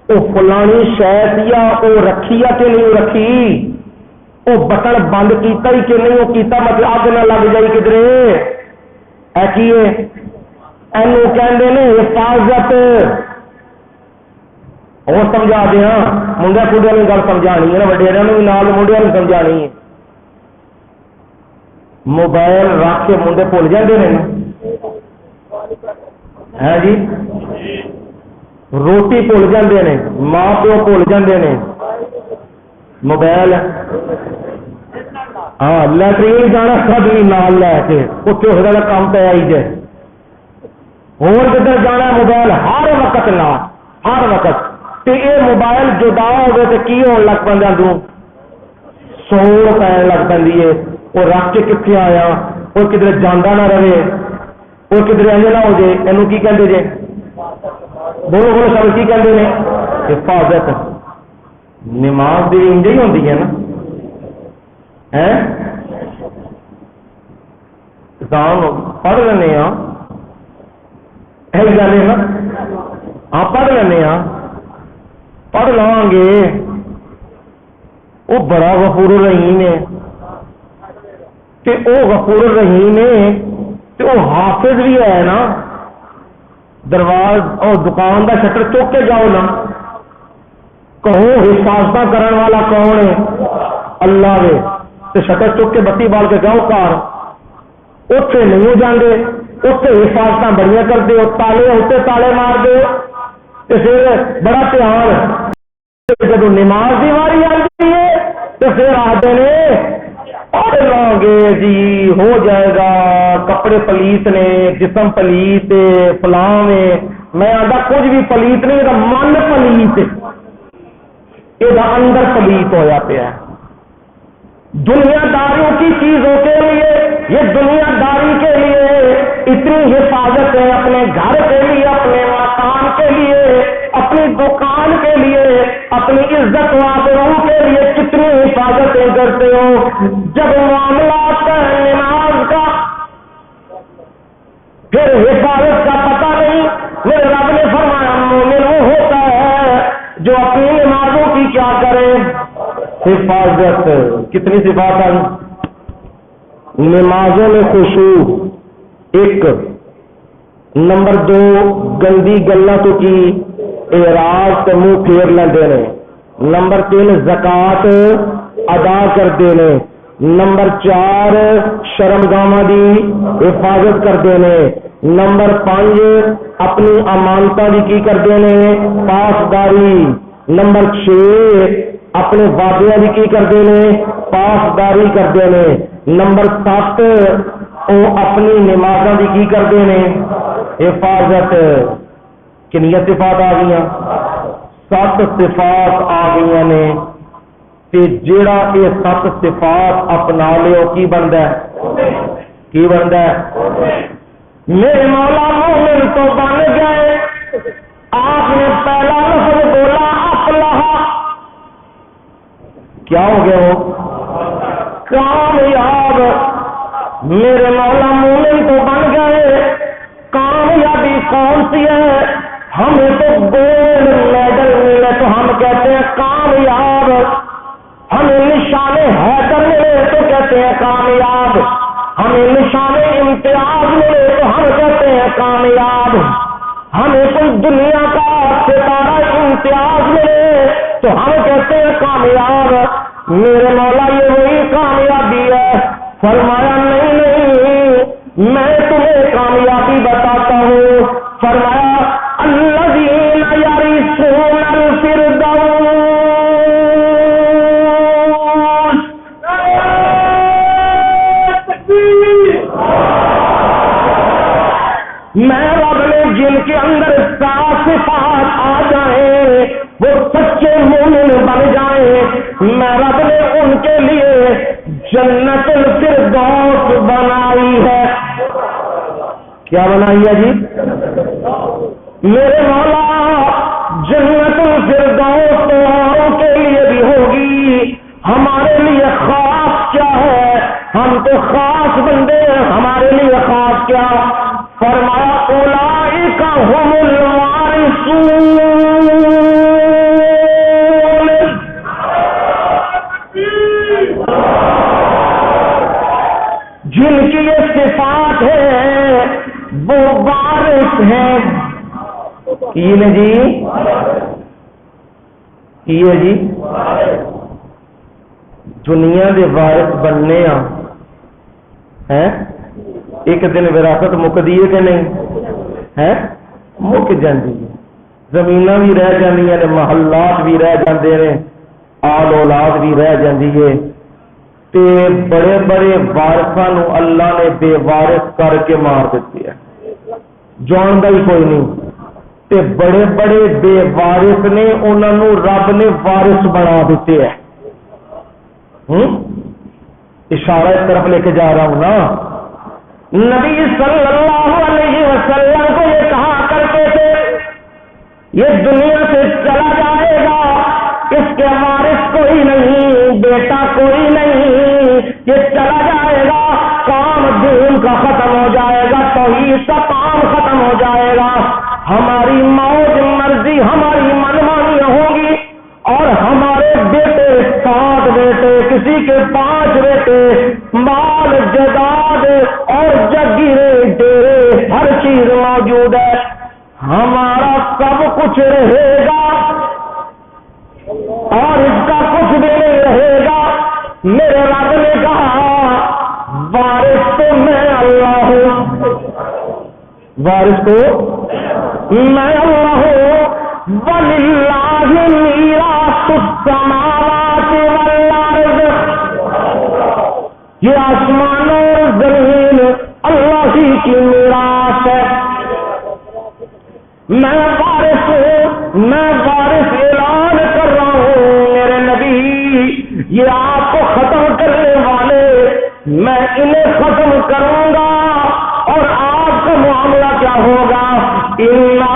وہ فلانی شاید یا وہ رکھی یا کہ نہیں رکھی، وہ بٹن بند کیتا ہی کہ نہیں وہ کیتا، مطلب اگ نہ لگ جائی کدھرے، اے کیے اینو کہندے نے حفاظت۔ اور سمجھا دیا منڈیا کڑیا نے گل سمجھانی ہے نا، وڈیریا نے بھی نال منڈیا نے سمجھانی ہے۔ موبائل رکھ کے منڈے بھول جاتے ہیں ہے جی، روٹی بھول جاتے ہیں، ماں پیو بھول جاتے ہیں، موبائل ہاں لٹرین جانا سب بھی نال لے کے اتنے ہو جائے کام پہ آئی جائے، اور کدھر جانا موبائل ہر وقت نہ ہر وقت، تے یہ موبائل جدا ہو گئے تو کی ہونے لگ پہ دوں سوڑ پہ لگ پی ہے، وہ رکھ کے کتنے آیا اور کدھر جانا نہ رہے اور کدھر ایسے نہ ہو جائے، یہ کی کہتے جی بولو بولو سب کی کہتے ہیں حفاظت۔ نماز بھی انج ہی ہوتی ہے نا، پڑھ لینے ہاں گل ہے نا، ہاں پڑھ لینے ہاں پڑھ لواں گے، وہ بڑا غفور الرحیم ہے، تے او غفور الرحیم ہے تے او حافظ بھی ہے نا، دروازہ اور دکان کا شٹر چوک کے جاؤ نا، کہو حفاظت کرنے والا کون ہے، اللہ ہے، تے شٹر چوک کے بتی بال کے جاؤ کار، اتنے نہیں جاندے، اتنے حفاظت بڑی کرتے ہو، تالے اتنے تالے مار دو، تے پھر بڑا پیار جب نماز کی واری آتی ہے تو پھر آتے نے پڑھ لو گے جی ہو جائے گا، کپڑے پلیت نے، جسم پلیت فلاں میں آتا کچھ بھی پلیت نہیں، یہ من پلیت، یہ اندر پلیت ہوا پیا۔ دنیا داریوں کی چیزوں کے لیے، یہ دنیا داری کے لیے اتنی حفاظت ہے، اپنے گھر کے لیے، اپنے مکان کے لیے، اپنی دکان کے لیے، اپنی عزت و آبرو کے لیے کتنی حفاظتیں کرتے ہو، جب معاملہ آتا ہے نماز کا پھر حفاظت کا پتہ نہیں۔ میرے رب نے فرمایا مومن وہ ہوتا ہے جو اپنی نمازوں کی کیا کرے، حفاظت۔ کتنی صفات آئی نمازوں میں؟ خشوع ایک، نمبر دو گندی گلوں تو کی اعراض سے منہ پھیر لیندے نے، نمبر تین زکات ادا کرتے ہیں، نمبر چار شرمگاواں دی حفاظت کرتے ہیں، نمبر پانچ اپنی امانتاں دی کی کرتے ہیں پاسداری، نمبر چھ اپنے وعدیاں دی کی کرتے ہیں پاسداری کرتے ہیں، نمبر سات وہ اپنی نمازاں دی کی کرتے ہیں حفاظت۔ کنیاں صفات آ گئی، 7 صفات آ گئی نے، تے جیڑا یہ 7 صفات اپنا لے کی بنتا ہے، کی بنتا ہے؟ میرے مولا مومن تو بن گئے۔ آپ نے پہلا لفظ بولا افلاح، کیا ہو گیا وہ؟ کامیاب میرے مولا مومن تو بن گئے، کامیابی کون سی ہے؟ ہمیں تو گولڈ میڈل ملے تو ہم کہتے ہیں کامیاب، ہمیں نشان حیدر ملے تو کہتے ہیں کامیاب، ہمیں نشان امتیاز ملے تو ہم کہتے ہیں کامیاب، ہمیں کوئی دنیا کا ستارہ امتیاز ملے تو ہم کہتے ہیں کامیاب۔ میرے مولا یہ وہی کامیابی ہے؟ فرمایا نہیں نہیں، میں تمہیں کامیابی بتاتا ہوں۔ فرمایا الذین یرثون الفردوس، میں رب نے جن کے اندر صفات آ جائیں وہ سچے مومن بن جائیں، میں رب نے ان کے لیے جنت الفردوس بنائی ہے۔ کیا بنائی ہے جی؟ میرے مولا جنت الفردوس تو اوروں کے لیے بھی ہوگی، ہمارے لیے خاص کیا ہے؟ ہم تو خاص بندے ہیں، ہمارے لیے خاص کیا؟ فرمایا اولئک هم الوارثون، جن کی یہ صفات ہے وہ وارث ہیں۔ یہ جی یہ جی دنیا دے وارث بننے ہیں، ایک دن وراثت مکدی ہے کہ نہیں ہے؟ مک جاندی ہے، زمیناں بھی رہ جاندیاں نے، محلات بھی رہ جاندے نے، آل اولاد بھی رہ جاندی ہے، تے بڑے بڑے وارثاں نو اللہ نے بے وارث کر کے مار دیتے ہیں، جاندا ہی کوئی نہیں، تے بڑے بڑے بے وارث نے انہاں نو رب نے وارث بنا دیتے ہیں۔ اشارہ اس طرف لے کے جا رہا ہوں نا، نبی صلی اللہ علیہ وسلم کو یہ کہا کرتے تھے یہ دنیا سے چلا جائے گا، اس کے وارث کوئی نہیں، بیٹا کوئی نہیں، یہ چلا جائے گا، کام دین کا ختم ہو جائے گا، توحید کا کام ختم ہو جائے گا، ہماری موج مرضی ہماری منمانی ہوگی، اور ہمارے بیٹے 7 بیٹے، کسی کے 5 بیٹے، مال جداد اور جگیرے ڈیرے ہر چیز موجود ہے، ہمارا سب کچھ رہے گا اور اس کا کچھ بھی نہیں رہے گا۔ میرے رب نے کہا وارث تو میں اللہ ہوں، وارث تو میں اللہ ہوں، وَلِلَّهِ مِيرَاثُ السَّمَاوَاتِ وَالْأَرْضِ، یہ آسمان اور زمین اللہ ہی کی میراث ہے، میں وارث ہوں، میں وارث اعلان کر رہا ہوں میرے نبی، یہ آپ کو ختم کرنے والے میں انہیں ختم کروں گا، اور آپ کا معاملہ کیا ہوگا؟ اِنَّا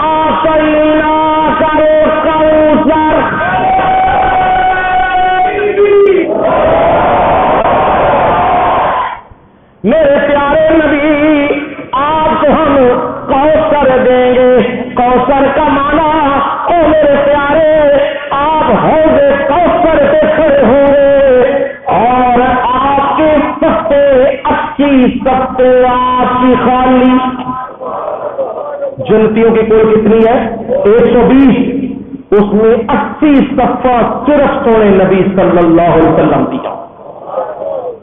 أَعْطَيْنَاكَ الْكَوْثَرَ، میرے پیارے نبی آپ کو ہم کوثر دیں گے۔ کوثر کا معنی او میرے پیارے آپ حوض کوثر پہ کھڑے ہوں گے، اور آپ کے سفے 80 سفے آپ کی خالی، جنتیوں کی کوئی کتنی ہے؟ 120، اس میں 80 صفہ صرف سونے نبی صلی اللہ علیہ وسلم دیا،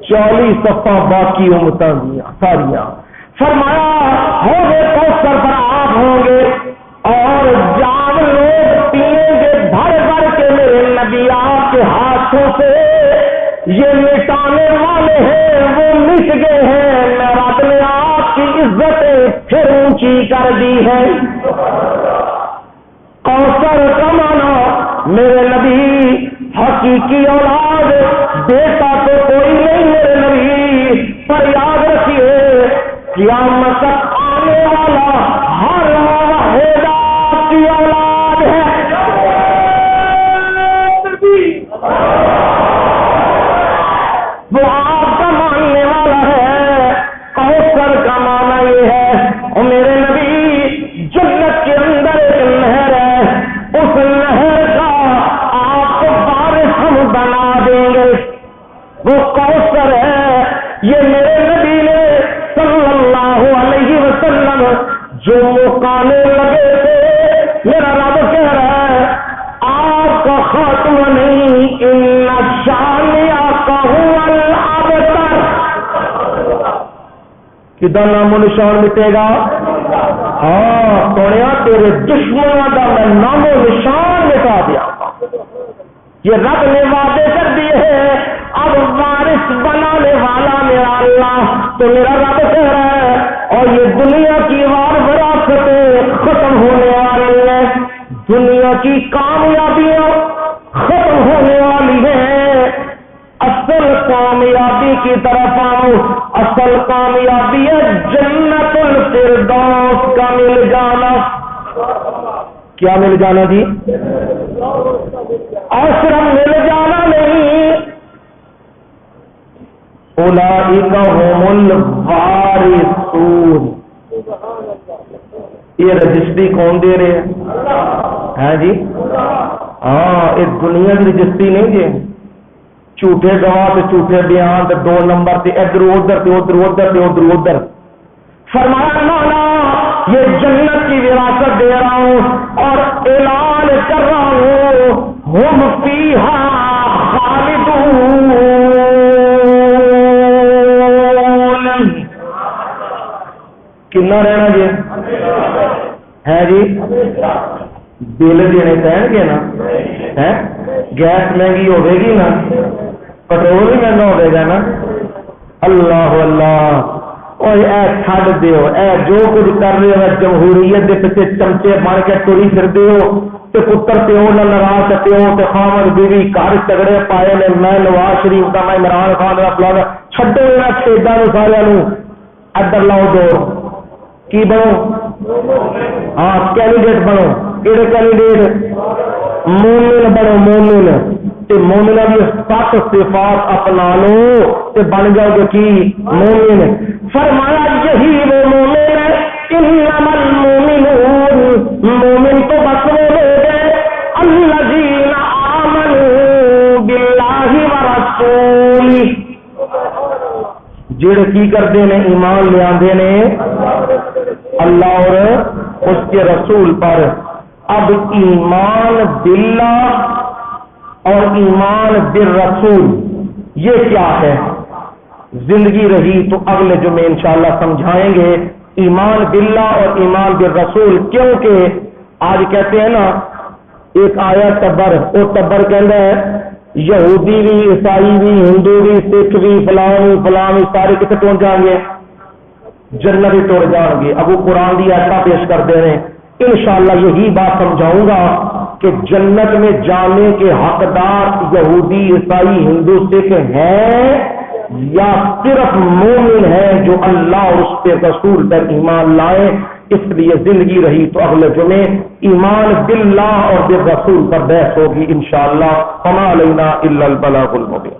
40 صفہ باقی امتاں دیا ساریاں۔ فرمایا حوض کوثر پر آپ ہوں گے، اور جام لوگ پیئیں گے بھر بھر کے میرے نبی آپ کے ہاتھوں سے، یہ مٹانے والے ہیں وہ مٹ گئے ہیں، میں رب نے آپ کی عزتیں پھر اونچی کر دی ہے۔ کوثر کا معنی میرے نبی حقیقی اولاد، بیٹا تو کوئی نہیں میرے نبی، پر یاد رکھیے قیامت تک آنے والا ہر واحد آپ کی اولاد ہے۔ وہ بنا دیں گے. وہ کوثر ہے، یہ میرے نبی نے صلی اللہ علیہ وسلم جو مقامے لگے تھے، میرا رب کہہ رہا ہے آپ کا خاتمہ نہیں، ان شانئک هو الابتر. کدا نام و نشان مٹے گا؟ ہاں سونے تیرے دشمنوں کا میں نام و نشان مٹا دیا. یہ رب نے وعدے کر دیے ہیں. اب وارث بنانے والا میرا اللہ تو میرا رب کہہ رہا ہے، اور یہ دنیا کی وراثتیں ختم ہونے والی ہیں، دنیا کی کامیابیاں ختم ہونے والی ہیں. اصل کامیابی کی طرف آؤ. اصل کامیابی ہے جنت الفردوس کا مل جانا. کیا مل جانا جی؟ اور صرف مل جانا نہیں، اولئک هم الوارثون. یہ رجسٹری کون دے رہے ہیں جی؟ ہاں یہ دنیا کی رجسٹری نہیں جی. جھوٹے گواہ تے جھوٹے بیان تے 2 نمبر تے ادھر ادھر تے ادھر ادھر تے ادھر ادھر. فرمایا مولا یہ جنت کی وراثت دے رہا ہوں اور اعلان کر رہا ہوں ہم فیہا خالدون. کتنا رہنا جی ہے جی؟ بل دینے پہن گے نا، گیس مہنگی ہوے گی نا، پٹرول بھی مہنگا ہوے گا نا. اللہ اللہ اور اے چھڈ دیو، اے جو کچھ کر رہے ہو جمہوریت کے پیچھے چمچے بن کے ٹری پھرتے ہو تے پتر پیو نہ ناراض کرتے ہو تے خامد بیوی گھر جھگڑے پائے نے، میں نواز شریف کا، میں عمران خان کا فلانا. چھڈو یہاں کھیڈاں نوں سارے نوں، ادھر لاؤ دور. کی بنو؟ ہاں کینڈیڈیٹ بنو. کہڑے کینڈیڈیٹ؟ مومن بنو. مومن تے مومنہ کی 7 صفات اپنا لو تے بن جاؤ گے کی مومن. فرمایا یہی وہ مومن ہے. انما المؤمنون، مومن تو بس وہ لوگ ہیں الذین آمنوا باللہ ورسولہ، جڑے کی کرتے ہیں ایمان لے آندے نے اللہ اور اس کے رسول پر. اب ایمان باللہ اور ایمان بالرسول یہ کیا ہے؟ زندگی رہی تو اگلے جمعے انشاءاللہ سمجھائیں گے ایمان باللہ اور ایمان بالرسول. کیونکہ آج کہتے ہیں نا ایک آیا ٹبر، وہ ٹبر کہتا ہے یہودی بھی، عیسائی بھی، ہندو بھی، سکھ بھی، فلاں بھی سارے کتنے پہنچ جائیں گے؟ جنت ہی توڑ جائیں گے. اب وہ قرآن کی ایسا پیش کر دے رہے ہیں. انشاءاللہ یہی بات سمجھاؤں گا کہ جنت میں جانے کے حقدار یہودی، عیسائی، ہندو، سکھ ہیں یا صرف مومن ہیں جو اللہ اور اس کے رسول پر ایمان لائے. اس لیے زندگی رہی تو اگلے جمعے ایمان باللہ اور بالرسول پر بحث ہوگی انشاءاللہ. فما علینا الا البلاغ المبین.